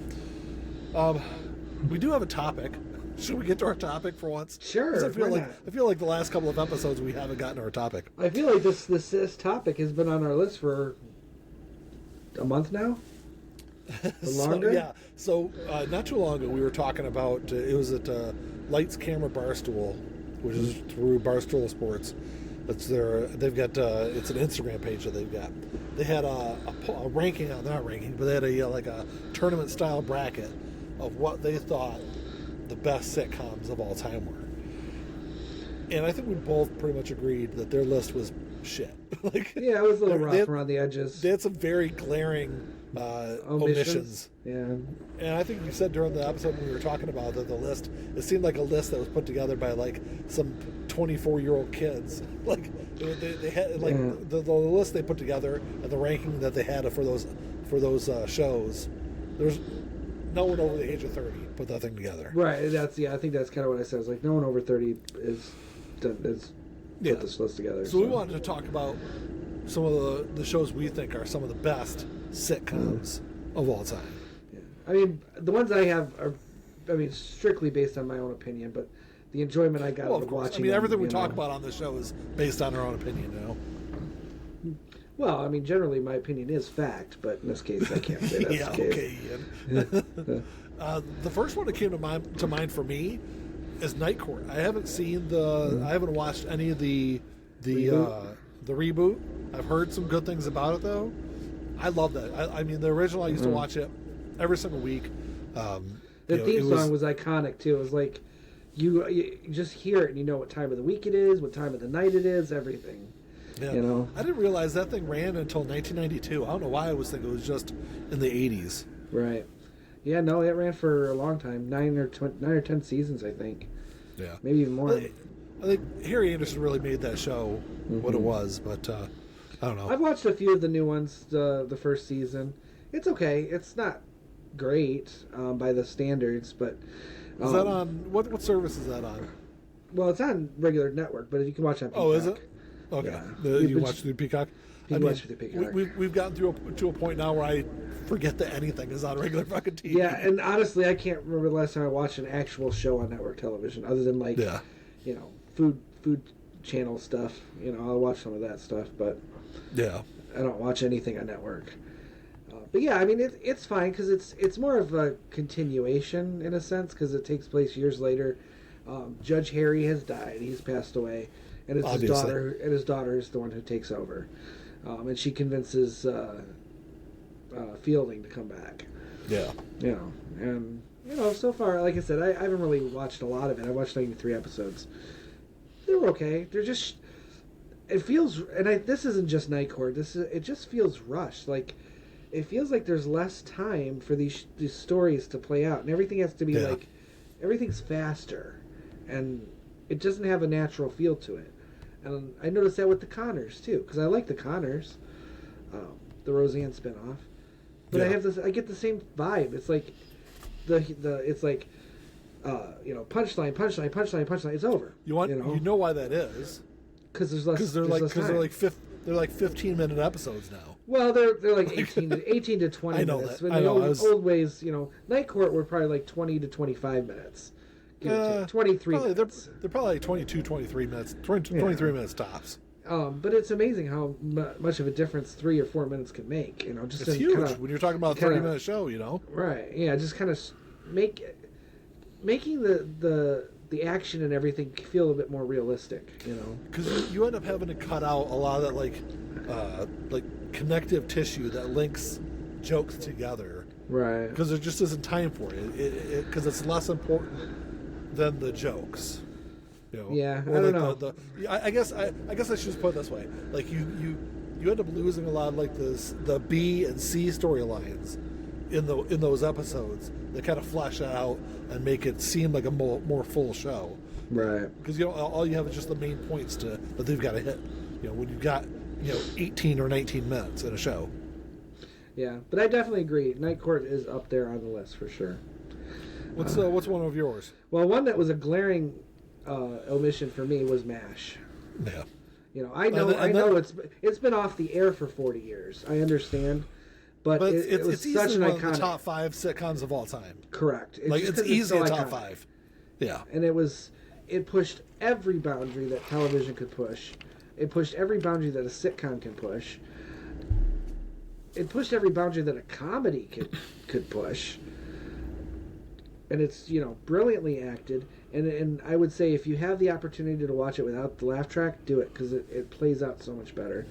[SPEAKER 1] we do have a topic. Should we get to our topic for once?
[SPEAKER 2] Sure.
[SPEAKER 1] 'Cause I feel like the last couple of episodes we haven't gotten to our topic.
[SPEAKER 2] I feel like this topic has been on our list for a month now. Longer?
[SPEAKER 1] So not too long ago, we were talking about it was at Lights Camera Barstool, which is through Barstool Sports. They've got it's an Instagram page that they've got. They had a ranking, not ranking, but they had a tournament style bracket of what they thought the best sitcoms of all time were. And I think we both pretty much agreed that their list was shit.
[SPEAKER 2] Yeah, it was a little rough around the edges.
[SPEAKER 1] They had some very glaring omissions.
[SPEAKER 2] Yeah.
[SPEAKER 1] And I think you said during the episode when we were talking about that it seemed like a list that was put together by some 24-year-old kids. They had the list they put together and the ranking that they had for those shows. There's no one over the age of 30 put that thing together.
[SPEAKER 2] Right. I think that's kind of what I said. It's like no one over 30 is put this list together.
[SPEAKER 1] So we wanted to talk about some of the shows we think are some of the best sitcoms of all time.
[SPEAKER 2] Yeah. I mean, the ones I have are, strictly based on my own opinion, but the enjoyment I got out of watching.
[SPEAKER 1] Everything we talk about on the show is based on our own opinion,
[SPEAKER 2] Well, generally my opinion is fact, but in this case I can't say that's the case.
[SPEAKER 1] Okay, Ian. The first one that came to mind for me is Night Court. I haven't seen I haven't watched any of the reboot. I've heard some good things about it though. I love that. The original I used to watch it every single week.
[SPEAKER 2] The theme song was iconic too. It was like you just hear it and you know what time of the week it is, what time of the night it is, everything.
[SPEAKER 1] Yeah. I didn't realize that thing ran until 1992. I don't know why I was thinking it was just in the 80s.
[SPEAKER 2] Right. Yeah, no, it ran for a long time. 9 or 10 seasons, I think.
[SPEAKER 1] Yeah.
[SPEAKER 2] Maybe even more.
[SPEAKER 1] I think Harry Anderson really made that show what it was, but I don't know.
[SPEAKER 2] I've watched a few of the new ones, the first season. It's okay. It's not great by the standards, but...
[SPEAKER 1] Is that on... What service is that on?
[SPEAKER 2] Well, it's on regular network, but you can watch on Peacock.
[SPEAKER 1] Oh, is it? Okay.
[SPEAKER 2] Yeah.
[SPEAKER 1] You watch through Peacock?
[SPEAKER 2] Watch through Peacock.
[SPEAKER 1] We've gotten to a point now where I forget that anything is on regular fucking TV.
[SPEAKER 2] Yeah, and honestly, I can't remember the last time I watched an actual show on network television, other than food channel stuff. I'll watch some of that stuff, but I don't watch anything on network. But yeah, it's fine because it's more of a continuation in a sense because it takes place years later. Judge Harry has died; he's passed away, and it's his daughter. And his daughter is the one who takes over, and she convinces Fielding to come back.
[SPEAKER 1] Yeah.
[SPEAKER 2] And so far, like I said, I haven't really watched a lot of it. I watched maybe 3 episodes. They were okay. They're just. It feels, and this isn't just Night Court. It just feels rushed. Like it feels like there's less time for these stories to play out, and everything has to be everything's faster, and it doesn't have a natural feel to it. And I noticed that with the Connors too, because I like the Connors, the Roseanne spinoff. But I get the same vibe. It's like it's like punchline. It's over.
[SPEAKER 1] You know why that is?
[SPEAKER 2] Because there's less. Because
[SPEAKER 1] they're like 15-minute episodes now.
[SPEAKER 2] Well, they're like 18 to 20
[SPEAKER 1] I know
[SPEAKER 2] minutes.
[SPEAKER 1] That.
[SPEAKER 2] In the old ways, Night Court were probably like 20 to 25 minutes. 23 minutes.
[SPEAKER 1] They're probably like 22, 23 minutes. 23 minutes tops.
[SPEAKER 2] But it's amazing how much of a difference 3 or 4 minutes can make. Just
[SPEAKER 1] it's huge when you're talking about a 30-minute show.
[SPEAKER 2] Right? Yeah, just kind of making the the action and everything feel a bit more realistic, you know.
[SPEAKER 1] Because you end up having to cut out a lot of that, like connective tissue that links jokes together.
[SPEAKER 2] Right.
[SPEAKER 1] Because there just isn't time for it. Because it's less important than the jokes. You know?
[SPEAKER 2] Yeah,
[SPEAKER 1] Or
[SPEAKER 2] I don't
[SPEAKER 1] know.
[SPEAKER 2] know.
[SPEAKER 1] I guess I should just put it this way. Like you end up losing a lot of like the B and C storylines in those episodes. They kind of flesh it out and make it seem like a more full show.
[SPEAKER 2] Right.
[SPEAKER 1] Because all you have is just the main points that they've got to hit. You know, when you've got 18 or 19 minutes in a show.
[SPEAKER 2] Yeah, but I definitely agree. Night Court is up there on the list for sure.
[SPEAKER 1] What's one of yours?
[SPEAKER 2] Well, one that was a glaring omission for me was MASH.
[SPEAKER 1] Yeah.
[SPEAKER 2] You know, I know it's been off the air for 40 years. I understand, but it was
[SPEAKER 1] it's
[SPEAKER 2] such an
[SPEAKER 1] one
[SPEAKER 2] iconic.
[SPEAKER 1] of the top 5 sitcoms of all time.
[SPEAKER 2] Correct.
[SPEAKER 1] It's easily
[SPEAKER 2] so
[SPEAKER 1] a top
[SPEAKER 2] iconic.
[SPEAKER 1] 5. Yeah.
[SPEAKER 2] And it pushed every boundary that television could push. It pushed every boundary that a sitcom can push. It pushed every boundary that a comedy could push. And it's, brilliantly acted. And I would say if you have the opportunity to watch it without the laugh track, do it, because it plays out so much better.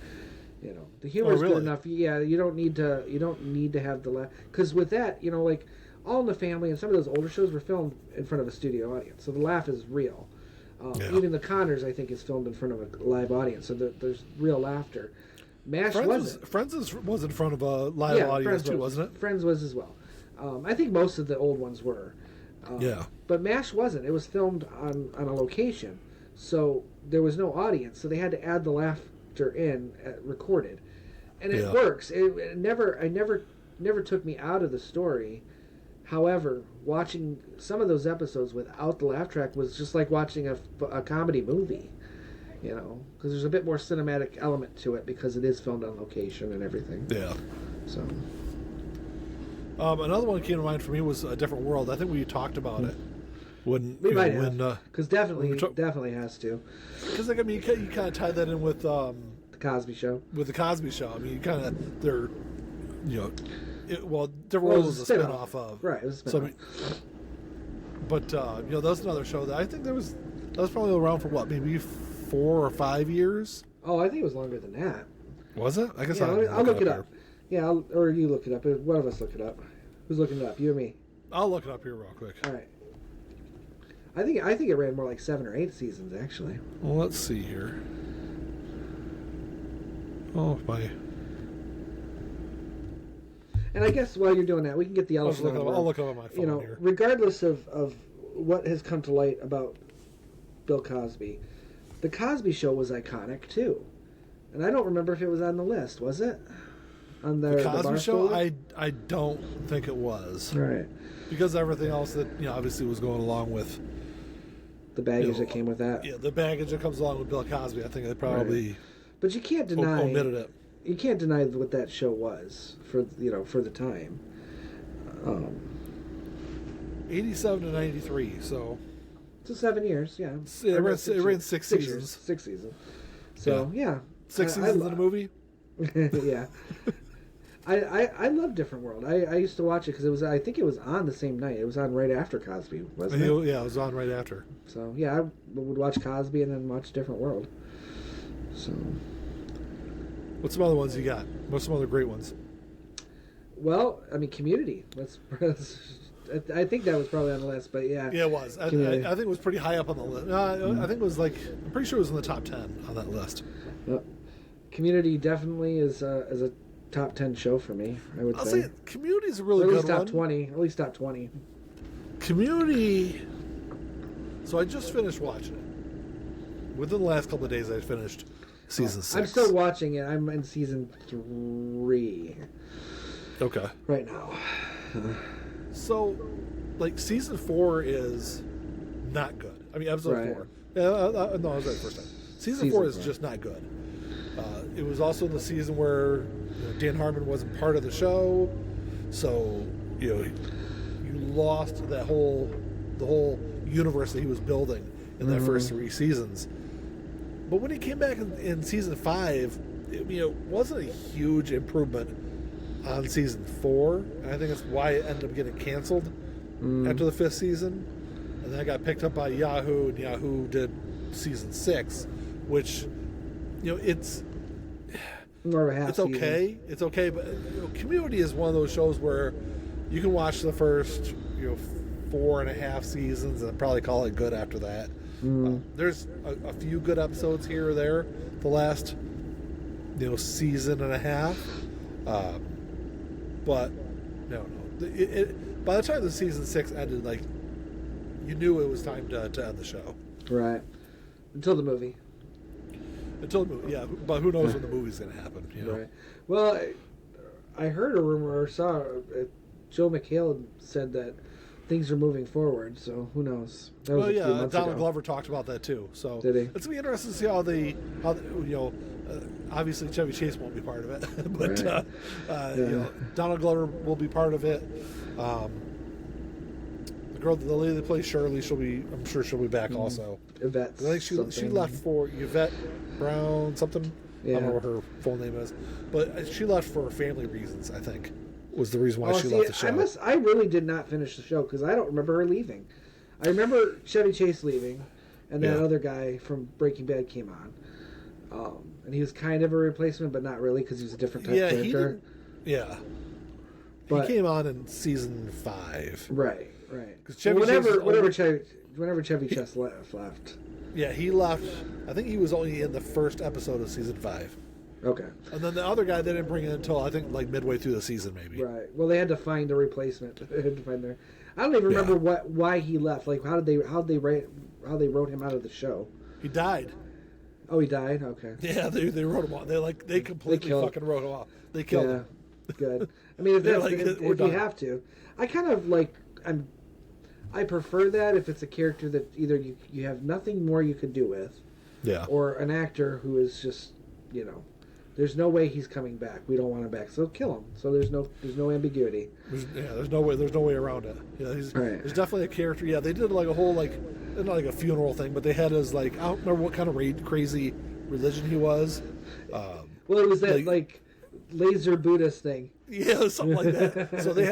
[SPEAKER 2] The humor is
[SPEAKER 1] really?
[SPEAKER 2] good enough. Yeah, you don't need to have the laugh, because with that, like All in the Family and some of those older shows were filmed in front of a studio audience, so the laugh is real. Even The Conners, I think, is filmed in front of a live audience, so there's real laughter. MASH wasn't.
[SPEAKER 1] Friends was in front of a live audience too, wasn't it?
[SPEAKER 2] Friends was as well. I think most of the old ones were. But MASH wasn't. It was filmed on a location, so there was no audience. So they had to add the laughter in recorded, and it works. It never took me out of the story. However, watching some of those episodes without the laugh track was just like watching a comedy movie, because there's a bit more cinematic element to it because it is filmed on location and everything. Yeah. So.
[SPEAKER 1] Another one that came to mind for me was A Different World. I think we talked about it when
[SPEAKER 2] we might have, because definitely has to.
[SPEAKER 1] Because you kind of tie that in with the
[SPEAKER 2] Cosby Show.
[SPEAKER 1] With the Cosby Show, I mean, you kind of Different World was a spin-off of
[SPEAKER 2] right. It was a spin-off.
[SPEAKER 1] But that was another show that I think that was probably around for what, maybe 4 or 5 years.
[SPEAKER 2] Oh, I think it was longer than that.
[SPEAKER 1] Was it? I guess
[SPEAKER 2] I'll look it up. Yeah, or you look it up. One of us look it up. Who's looking it up? You or me?
[SPEAKER 1] I'll look it up here real quick.
[SPEAKER 2] All right. I think it ran more like 7 or 8 seasons, actually.
[SPEAKER 1] Well, let's see here. Oh, my.
[SPEAKER 2] And I guess while you're doing that, we can get the elephant on the board.
[SPEAKER 1] I'll look up on my phone here.
[SPEAKER 2] Regardless of what has come to light about Bill Cosby, the Cosby Show was iconic too. And I don't remember if it was on the list. Was it? On the
[SPEAKER 1] Cosby Show? I don't think it was.
[SPEAKER 2] Right.
[SPEAKER 1] Because everything else that obviously was going along with
[SPEAKER 2] the baggage that came with that.
[SPEAKER 1] Yeah, the baggage that comes along with Bill Cosby. I think they probably.
[SPEAKER 2] Right. But you can't deny
[SPEAKER 1] omitted it.
[SPEAKER 2] You can't deny what that show was for the time.
[SPEAKER 1] 87 to 93, so.
[SPEAKER 2] So 7 years, yeah.
[SPEAKER 1] It ran 6 seasons.
[SPEAKER 2] 6 seasons. So yeah.
[SPEAKER 1] 6 seasons in a movie.
[SPEAKER 2] Yeah. I love Different World. I used to watch it because I think it was on the same night. It was on right after Cosby, wasn't it?
[SPEAKER 1] Yeah, it was on right after.
[SPEAKER 2] So yeah, I would watch Cosby and then watch Different World. So.
[SPEAKER 1] What's some other ones you got? What's some other great ones?
[SPEAKER 2] Well, I mean, Community. I think that was probably on the list, but yeah.
[SPEAKER 1] Yeah, it was. I think it was pretty high up on the list. I think it was I'm pretty sure it was in the top 10 on that list.
[SPEAKER 2] Community definitely is a top 10 show for me, I would say.
[SPEAKER 1] I'll say Community's a really good one.
[SPEAKER 2] At least top 20.
[SPEAKER 1] Community. So I just finished watching it. Within the last couple of days, I finished season 6.
[SPEAKER 2] I'm still watching it. I'm in season 3.
[SPEAKER 1] Okay.
[SPEAKER 2] Right now.
[SPEAKER 1] So, season 4 is not good. I mean, episode 4. No, I was right the first time. Season 4 is just not good. It was also the season where Dan Harmon wasn't part of the show, so you lost the whole universe that he was building in that first 3 seasons. But when he came back in season 5, it wasn't a huge improvement on season 4. I think that's why it ended up getting canceled after the 5th season. And and that got picked up by Yahoo, and Yahoo did season 6, which, it's
[SPEAKER 2] more of a half
[SPEAKER 1] it's okay.
[SPEAKER 2] season.
[SPEAKER 1] It's okay, but Community is one of those shows where you can watch the first 4.5 seasons and probably call it good after that. There's a few good episodes here or there the last season and a half, but no. By the time the season 6 ended, like, you knew it was time to end the show.
[SPEAKER 2] Right. Until the movie.
[SPEAKER 1] Yeah, but who knows when the movie's going to happen?
[SPEAKER 2] Right. Well, I heard a rumor or saw Joe McHale said that things are moving forward, so who knows? That was a few months
[SPEAKER 1] Donald
[SPEAKER 2] ago.
[SPEAKER 1] Glover talked about that too. So
[SPEAKER 2] did he?
[SPEAKER 1] It's gonna be interesting to see how obviously Chevy Chase won't be part of it, but
[SPEAKER 2] right.
[SPEAKER 1] Donald Glover will be part of it. The lady that plays Shirley, I'm sure she'll be back also.
[SPEAKER 2] Yvette.
[SPEAKER 1] I think she left for Yvette Brown something.
[SPEAKER 2] Yeah.
[SPEAKER 1] I don't know what her full name is, but she left for family reasons. I think was the reason why she left the show.
[SPEAKER 2] I really did not finish the show because I don't remember her leaving. I remember Chevy Chase leaving, and that other guy from Breaking Bad came on, and he was kind of a replacement, but not really because he was a different type of character.
[SPEAKER 1] He came on in season 5.
[SPEAKER 2] Right.
[SPEAKER 1] Because
[SPEAKER 2] whenever Chevy Chase left.
[SPEAKER 1] Yeah, he left. I think he was only in the first episode of season 5.
[SPEAKER 2] Okay.
[SPEAKER 1] And then the other guy they didn't bring in until I think like midway through the season, maybe.
[SPEAKER 2] Right. Well, they had to find a replacement. They had to find their. I don't even remember why he left. Like, how they wrote him out of the show.
[SPEAKER 1] He died.
[SPEAKER 2] Oh, he died. Okay.
[SPEAKER 1] Yeah, they wrote him off. They completely fucking wrote him off. They killed him.
[SPEAKER 2] Good. I mean, if you have to, I kind of like. I prefer that if it's a character that either you have nothing more you could do with, or an actor who is just there's no way he's coming back. We don't want him back, so kill him. So there's no ambiguity.
[SPEAKER 1] There's no way around it. Yeah, there's definitely a character. Yeah, they did like a whole not like a funeral thing, but they had his like I don't remember what kind of crazy religion he was.
[SPEAKER 2] Well, it was that like laser Buddhist thing.
[SPEAKER 1] Yeah, something like that. So they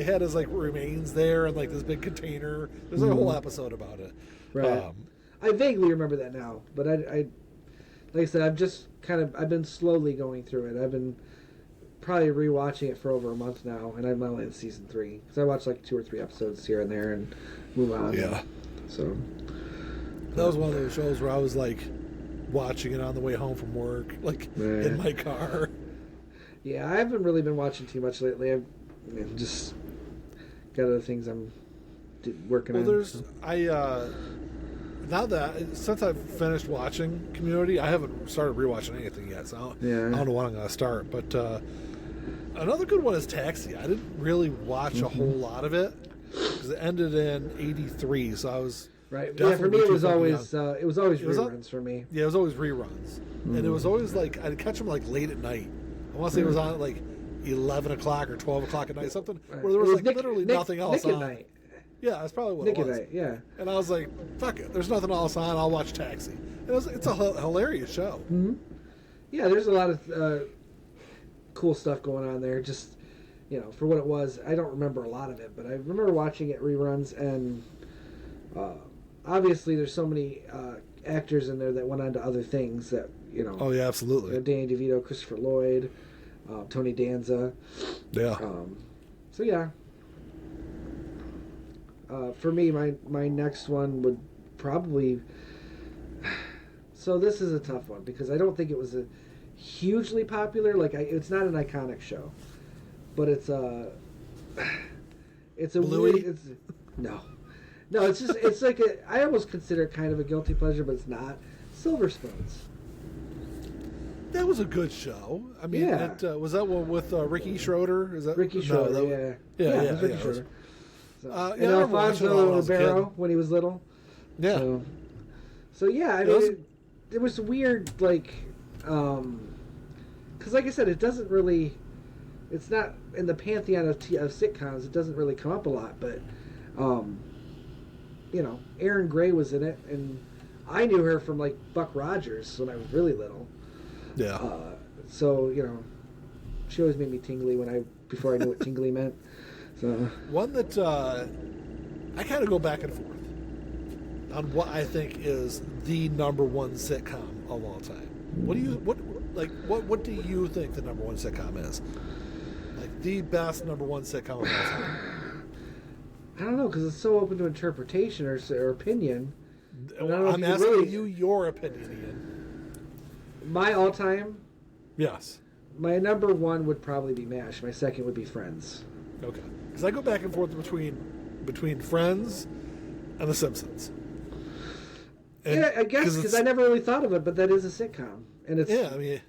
[SPEAKER 1] had his like remains there and like this big container. There's like a whole episode about it.
[SPEAKER 2] Right. I vaguely remember that now, but I like I said, I've been slowly going through it. I've been probably rewatching it for over a month now, and I'm only in season 3 because I watch like 2 or 3 episodes here and there and move on.
[SPEAKER 1] Yeah.
[SPEAKER 2] So
[SPEAKER 1] that was one of those shows where I was like watching it on the way home from work, like in my car.
[SPEAKER 2] Yeah, I haven't really been watching too much lately. I've just got other things I'm working on.
[SPEAKER 1] Now that since I've finished watching Community, I haven't started rewatching anything yet. So I don't know when I'm going to start. But another good one is Taxi. I didn't really watch a whole lot of it because it ended in '83. So I was
[SPEAKER 2] right. Yeah, for me it was always reruns for me.
[SPEAKER 1] Yeah, it was always reruns, and it was always like I'd catch them like late at night. I want to say it was on at like 11 o'clock or 12 o'clock at night, something where there was like literally nothing else on.
[SPEAKER 2] Night.
[SPEAKER 1] Yeah, that's probably what it was.
[SPEAKER 2] Night, yeah.
[SPEAKER 1] And I was like, fuck it, there's nothing else on, I'll watch Taxi. It's a hilarious show.
[SPEAKER 2] Mm-hmm. Yeah, there's a lot of cool stuff going on there. Just, for what it was, I don't remember a lot of it, but I remember watching it reruns, and obviously there's so many actors in there that went on to other things that,
[SPEAKER 1] Oh, yeah, absolutely.
[SPEAKER 2] Danny DeVito, Christopher Lloyd, Tony Danza.
[SPEAKER 1] Yeah.
[SPEAKER 2] So, yeah. For me, my next one would probably... So this is a tough one because I don't think it was a hugely popular... it's not an iconic show. But it's a
[SPEAKER 1] Bluey?
[SPEAKER 2] weird... No, it's just... It's like I almost consider it kind of a guilty pleasure, but it's not. Silver Spoons.
[SPEAKER 1] That was a good show. I mean, was that one with Ricky Schroeder? Is that
[SPEAKER 2] Ricky Schroeder? Yeah. It was Ricky Schroeder. And Alfonso Ribeiro when he was little.
[SPEAKER 1] Yeah.
[SPEAKER 2] So yeah, I mean, it was weird, like, because like I said, it doesn't really, it's not in the pantheon of sitcoms. It doesn't really come up a lot, but, Erin Gray was in it, and I knew her from like Buck Rogers when I was really little.
[SPEAKER 1] Yeah.
[SPEAKER 2] So she always made me tingly before I knew what tingly meant. So
[SPEAKER 1] one that I kind of go back and forth on what I think is the number one sitcom of all time. What do you think the number one sitcom is? Like the best number one sitcom of all time?
[SPEAKER 2] I don't know, because it's so open to interpretation or opinion.
[SPEAKER 1] I'm asking you your opinion, Ian.
[SPEAKER 2] My all-time?
[SPEAKER 1] Yes.
[SPEAKER 2] My number one would probably be MASH. My second would be Friends.
[SPEAKER 1] Okay. Because I go back and forth between Friends and The Simpsons. And
[SPEAKER 2] yeah, I guess, because I never really thought of it, but that is a sitcom. And it's, the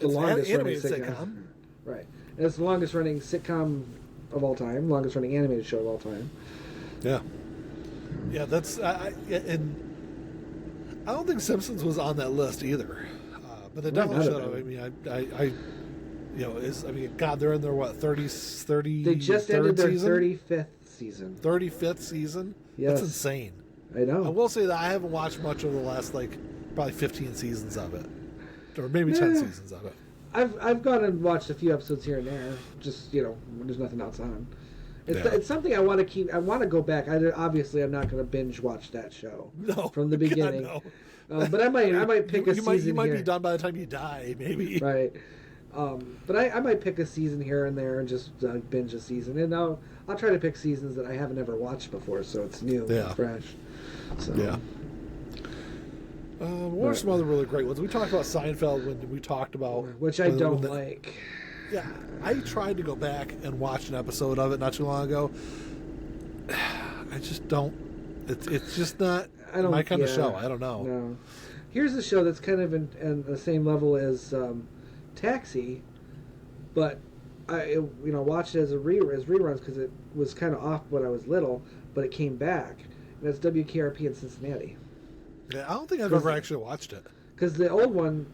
[SPEAKER 2] longest running sitcom. Right. And it's the longest running sitcom of all time, longest running animated show of all time.
[SPEAKER 1] Yeah. Yeah, that's... and I don't think Simpsons was on that list either. But they definitely should have. I mean, God, they're in their, 30...
[SPEAKER 2] They just ended their
[SPEAKER 1] season?
[SPEAKER 2] 35th season.
[SPEAKER 1] 35th season?
[SPEAKER 2] Yes.
[SPEAKER 1] That's insane.
[SPEAKER 2] I know.
[SPEAKER 1] I will say that I haven't watched much over the last, probably 15 seasons of it. Or maybe 10 seasons of it.
[SPEAKER 2] I've gone and watched a few episodes here and there. Just, when there's nothing else on. It's something I want to keep. I want to go back. Obviously, I'm not going to binge watch that show from the beginning.
[SPEAKER 1] God,
[SPEAKER 2] no. But I might pick a season.
[SPEAKER 1] You might
[SPEAKER 2] here.
[SPEAKER 1] be done by the time you die, maybe.
[SPEAKER 2] Right. But I might pick a season here and there and just binge a season. And I'll try to pick seasons that I haven't ever watched before, so it's new and fresh. So.
[SPEAKER 1] Yeah. What are some other really great ones? We talked about Seinfeld when we talked about...
[SPEAKER 2] Which I don't like.
[SPEAKER 1] Yeah, I tried to go back and watch an episode of it not too long ago. I just don't... It's just not my kind of show. I don't know.
[SPEAKER 2] No. Here's a show that's kind of in the same level as Taxi, but I watched it as reruns because it was kind of off when I was little, but it came back. And that's WKRP in Cincinnati.
[SPEAKER 1] Yeah, I don't think I've ever actually watched it.
[SPEAKER 2] Because the old one,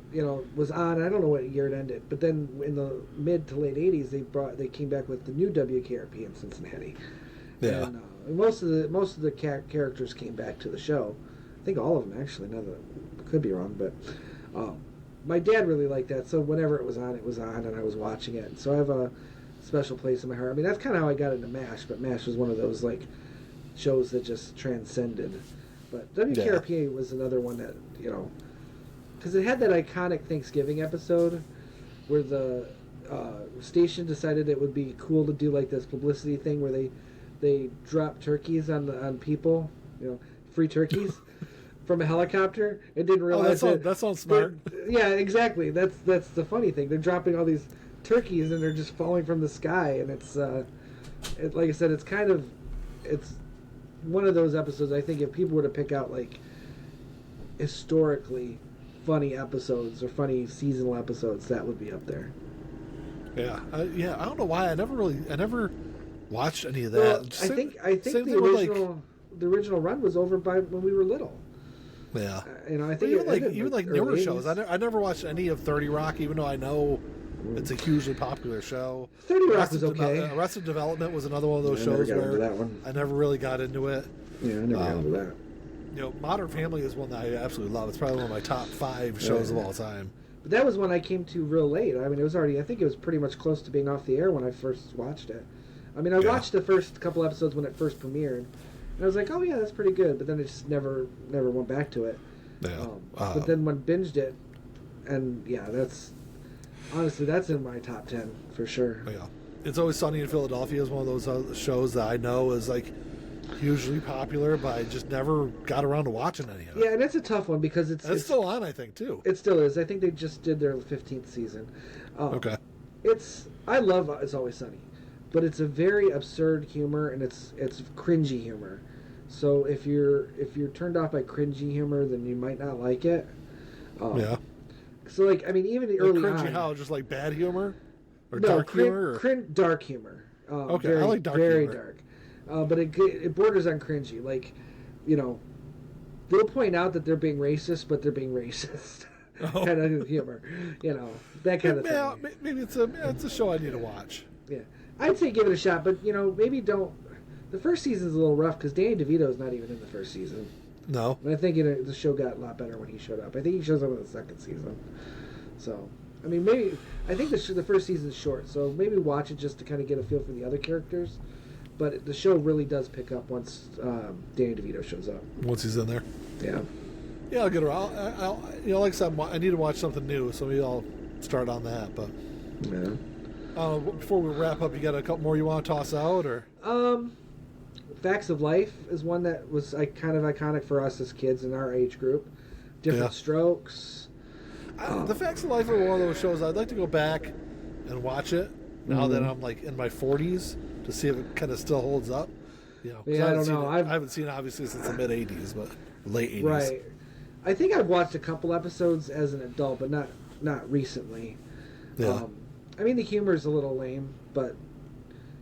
[SPEAKER 2] was on. I don't know what year it ended, but then in the mid to late '80s, they came back with the new WKRP in Cincinnati.
[SPEAKER 1] Yeah.
[SPEAKER 2] And most of the characters came back to the show. I think all of them actually. Now that I could be wrong, but my dad really liked that. So whenever it was on, and I was watching it. So I have a special place in my heart. I mean, that's kind of how I got into MASH. But MASH was one of those shows that just transcended. But WKRP was another one that because it had that iconic Thanksgiving episode where the station decided it would be cool to do this publicity thing where they drop turkeys on people, free turkeys from a helicopter, and didn't realize
[SPEAKER 1] that sounds smart.
[SPEAKER 2] Yeah, exactly. That's the funny thing. They're dropping all these turkeys and they're just falling from the sky, and it's like I said, it's one of those episodes. I think if people were to pick out historically funny episodes or funny seasonal episodes, that would be up there.
[SPEAKER 1] Yeah, I don't know why I never watched any of that.
[SPEAKER 2] Well, I think the original run was over by when we were little.
[SPEAKER 1] Yeah,
[SPEAKER 2] I think
[SPEAKER 1] even newer shows. I never watched any of 30 Rock, even though I know it's a hugely popular show.
[SPEAKER 2] 30 Rock was okay.
[SPEAKER 1] Arrested Development was another one of those shows where I never really got into it.
[SPEAKER 2] Yeah, I never got into that.
[SPEAKER 1] Modern Family is one that I absolutely love. It's probably one of my top 5 shows of all time.
[SPEAKER 2] But that was one I came to real late. I mean, it was already. I think it was pretty much close to being off the air when I first watched it. I mean, I watched the first couple episodes when it first premiered, and I was like, "Oh yeah, that's pretty good." But then I just never went back to it.
[SPEAKER 1] Yeah.
[SPEAKER 2] But then when binged it, and that's in my top 10 for sure.
[SPEAKER 1] Yeah. It's Always Sunny in Philadelphia is one of those shows that I know is hugely popular, but I just never got around to watching any of it.
[SPEAKER 2] Yeah, and it's a tough one because it's
[SPEAKER 1] still on, I think, too.
[SPEAKER 2] It still is. I think they just did their 15th season.
[SPEAKER 1] Okay.
[SPEAKER 2] I love It's Always Sunny, but it's a very absurd humor and it's cringy humor. So if you're turned off by cringy humor, then you might not like it.
[SPEAKER 1] Yeah.
[SPEAKER 2] So even early
[SPEAKER 1] cringy
[SPEAKER 2] on,
[SPEAKER 1] how just dark humor or dark humor.
[SPEAKER 2] Dark humor.
[SPEAKER 1] Okay, I like dark
[SPEAKER 2] very
[SPEAKER 1] humor.
[SPEAKER 2] Dark. But it borders on cringy. They'll point out that they're being racist, but they're being racist. Kind of humor, that kind of thing.
[SPEAKER 1] Maybe it's a show I need to watch.
[SPEAKER 2] Yeah, I'd say give it a shot, but maybe don't. The first season's a little rough because Danny DeVito's not even in the first season.
[SPEAKER 1] No,
[SPEAKER 2] and I think the show got a lot better when he showed up. I think he shows up in the second season. So, I think the first season's short, so maybe watch it just to kind of get a feel for the other characters. but the show really does pick up once Danny DeVito shows up.
[SPEAKER 1] Once he's in there.
[SPEAKER 2] Yeah.
[SPEAKER 1] Yeah, I'll get around. I'll like I said, I need to watch something new, so maybe I'll start on that. But
[SPEAKER 2] yeah.
[SPEAKER 1] Before we wrap up, you got a couple more you want to toss out, or?
[SPEAKER 2] Facts of Life is one that was kind of iconic for us as kids in our age group. Different Strokes.
[SPEAKER 1] The Facts of Life are one of those shows I'd like to go back and watch it now that I'm like in my 40s to see if it kind of still holds up. You know,
[SPEAKER 2] yeah, I don't know.
[SPEAKER 1] I haven't seen it obviously since the mid 80s, but late 80s.
[SPEAKER 2] Right. I think I've watched a couple episodes as an adult, but not recently.
[SPEAKER 1] Yeah.
[SPEAKER 2] I mean, the humor is a little lame, but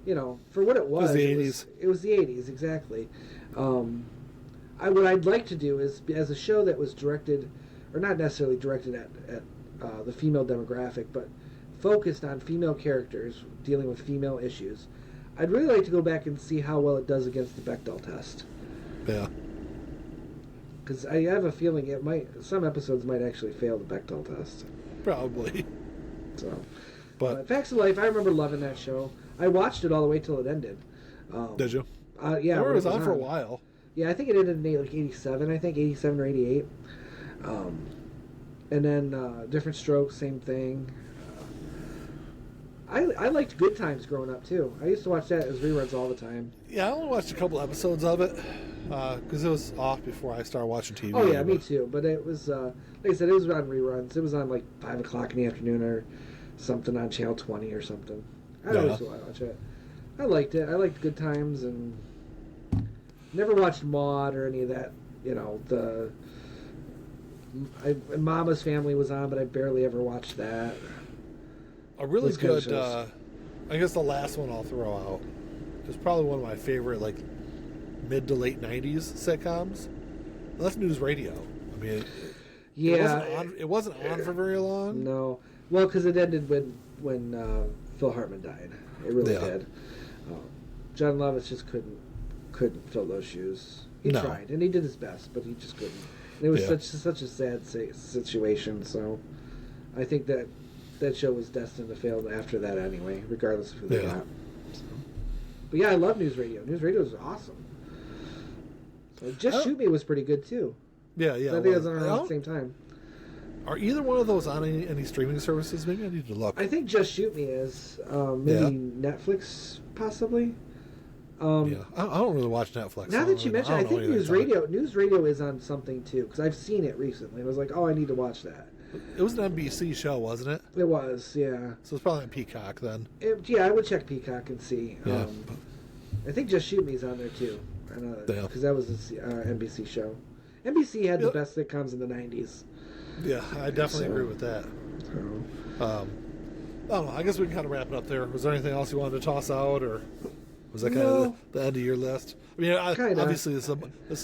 [SPEAKER 2] you know, for what it was
[SPEAKER 1] the 80s.
[SPEAKER 2] It was the 80s, exactly. What I'd like to do is, as a show that was directed, or not necessarily directed at the female demographic, but focused on female characters dealing with female issues, I'd really like to go back and see how well it does against the Bechdel test.
[SPEAKER 1] Yeah.
[SPEAKER 2] Because I have a feeling some episodes might actually fail the Bechdel test.
[SPEAKER 1] Probably.
[SPEAKER 2] So,
[SPEAKER 1] but
[SPEAKER 2] Facts of Life, I remember loving that show. I watched it all the way till it ended.
[SPEAKER 1] Did you?
[SPEAKER 2] Yeah.
[SPEAKER 1] It was on for a while.
[SPEAKER 2] Yeah, I think it ended in like 87. I think 87 or 88. And then Different Strokes, same thing. I liked Good Times growing up too. I used to watch that as reruns all the time.
[SPEAKER 1] Yeah, I only watched a couple episodes of it because it was off before I started watching TV.
[SPEAKER 2] Oh yeah, me too. But it was like I said, it was on reruns. It was on like 5 o'clock in the afternoon or something on Channel 20 or something. I always watch it. I liked it. I liked Good Times, and never watched Maude or any of that. You know, Mama's Family was on, but I barely ever watched that.
[SPEAKER 1] A really good, I guess the last one I'll throw out is probably one of my favorite, like, mid to late 90s sitcoms. And that's News Radio. I mean, it wasn't on for very long.
[SPEAKER 2] No. Well, because it ended when Phil Hartman died. It really did. John Lovitz just couldn't fill those shoes. He tried, and he did his best, but he just couldn't. And it was such a sad situation. So I think that show was destined to fail after that anyway, regardless of who they got. So. But yeah, I love News Radio. News Radio is awesome. Just Shoot Me was pretty good too.
[SPEAKER 1] Yeah.
[SPEAKER 2] I think it was on around the same time.
[SPEAKER 1] Are either one of those on any streaming services? Maybe I need to look.
[SPEAKER 2] I think Just Shoot Me is. Maybe Netflix, possibly.
[SPEAKER 1] I don't really watch Netflix.
[SPEAKER 2] Now that you mention it, I think News Radio is on something too, because I've seen it recently. I was like, I need to watch that.
[SPEAKER 1] It was an NBC show, wasn't it?
[SPEAKER 2] It was, yeah.
[SPEAKER 1] So it's probably on Peacock then.
[SPEAKER 2] I would check Peacock and see. Yeah. I think Just Shoot Me's on there too. Because that was an NBC show. NBC had the best sitcoms in the 90s.
[SPEAKER 1] Yeah, I definitely agree with that. I don't know. I guess we can kind of wrap it up there. Was there anything else you wanted to toss out, or was that kind of the end of your list? I mean, obviously, this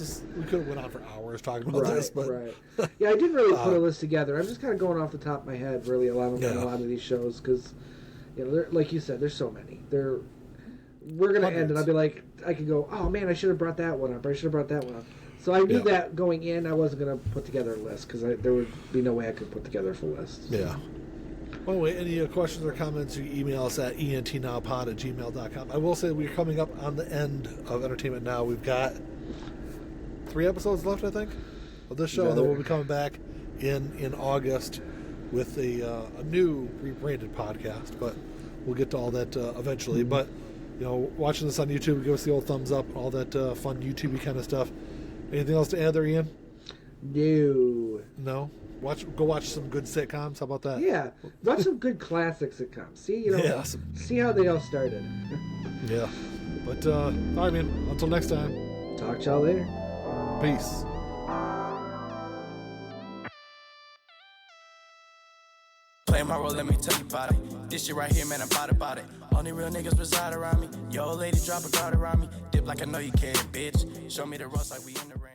[SPEAKER 1] is we could have went on for hours talking about this, but
[SPEAKER 2] yeah, I didn't really put a list together. I'm just kind of going off the top of my head, really, a lot of these shows, because like you said, there's so many. We're gonna end, and I'll be like, I could go, oh man, I should have brought that one up. I should have brought that one up. So I knew that going in, I wasn't going to put together a list, because there would be no way I could put together a full list. So. Yeah.
[SPEAKER 1] Well, anyway, any questions or comments, you can email us at entnowpod@gmail.com. I will say we're coming up on the end of Entertainment Now. We've got 3 episodes left, I think, of this show, and then we'll be coming back in August with a new rebranded podcast, but we'll get to all that eventually. But, watching this on YouTube, give us the old thumbs up, all that fun YouTube-y kind of stuff. Anything else to add there, Ian? No? Go watch some good sitcoms. How about that?
[SPEAKER 2] Yeah. Watch some good classic sitcoms. See how they all started.
[SPEAKER 1] Yeah. But, all right, man. Until next time.
[SPEAKER 2] Talk to y'all later.
[SPEAKER 1] Peace.
[SPEAKER 3] Play my role, let me tell you about it. This shit right here, man, I'm about it. Only real niggas reside around me. Yo, lady, drop a guard around me. Dip like I know you can, bitch. Show me the ropes like we in the rain.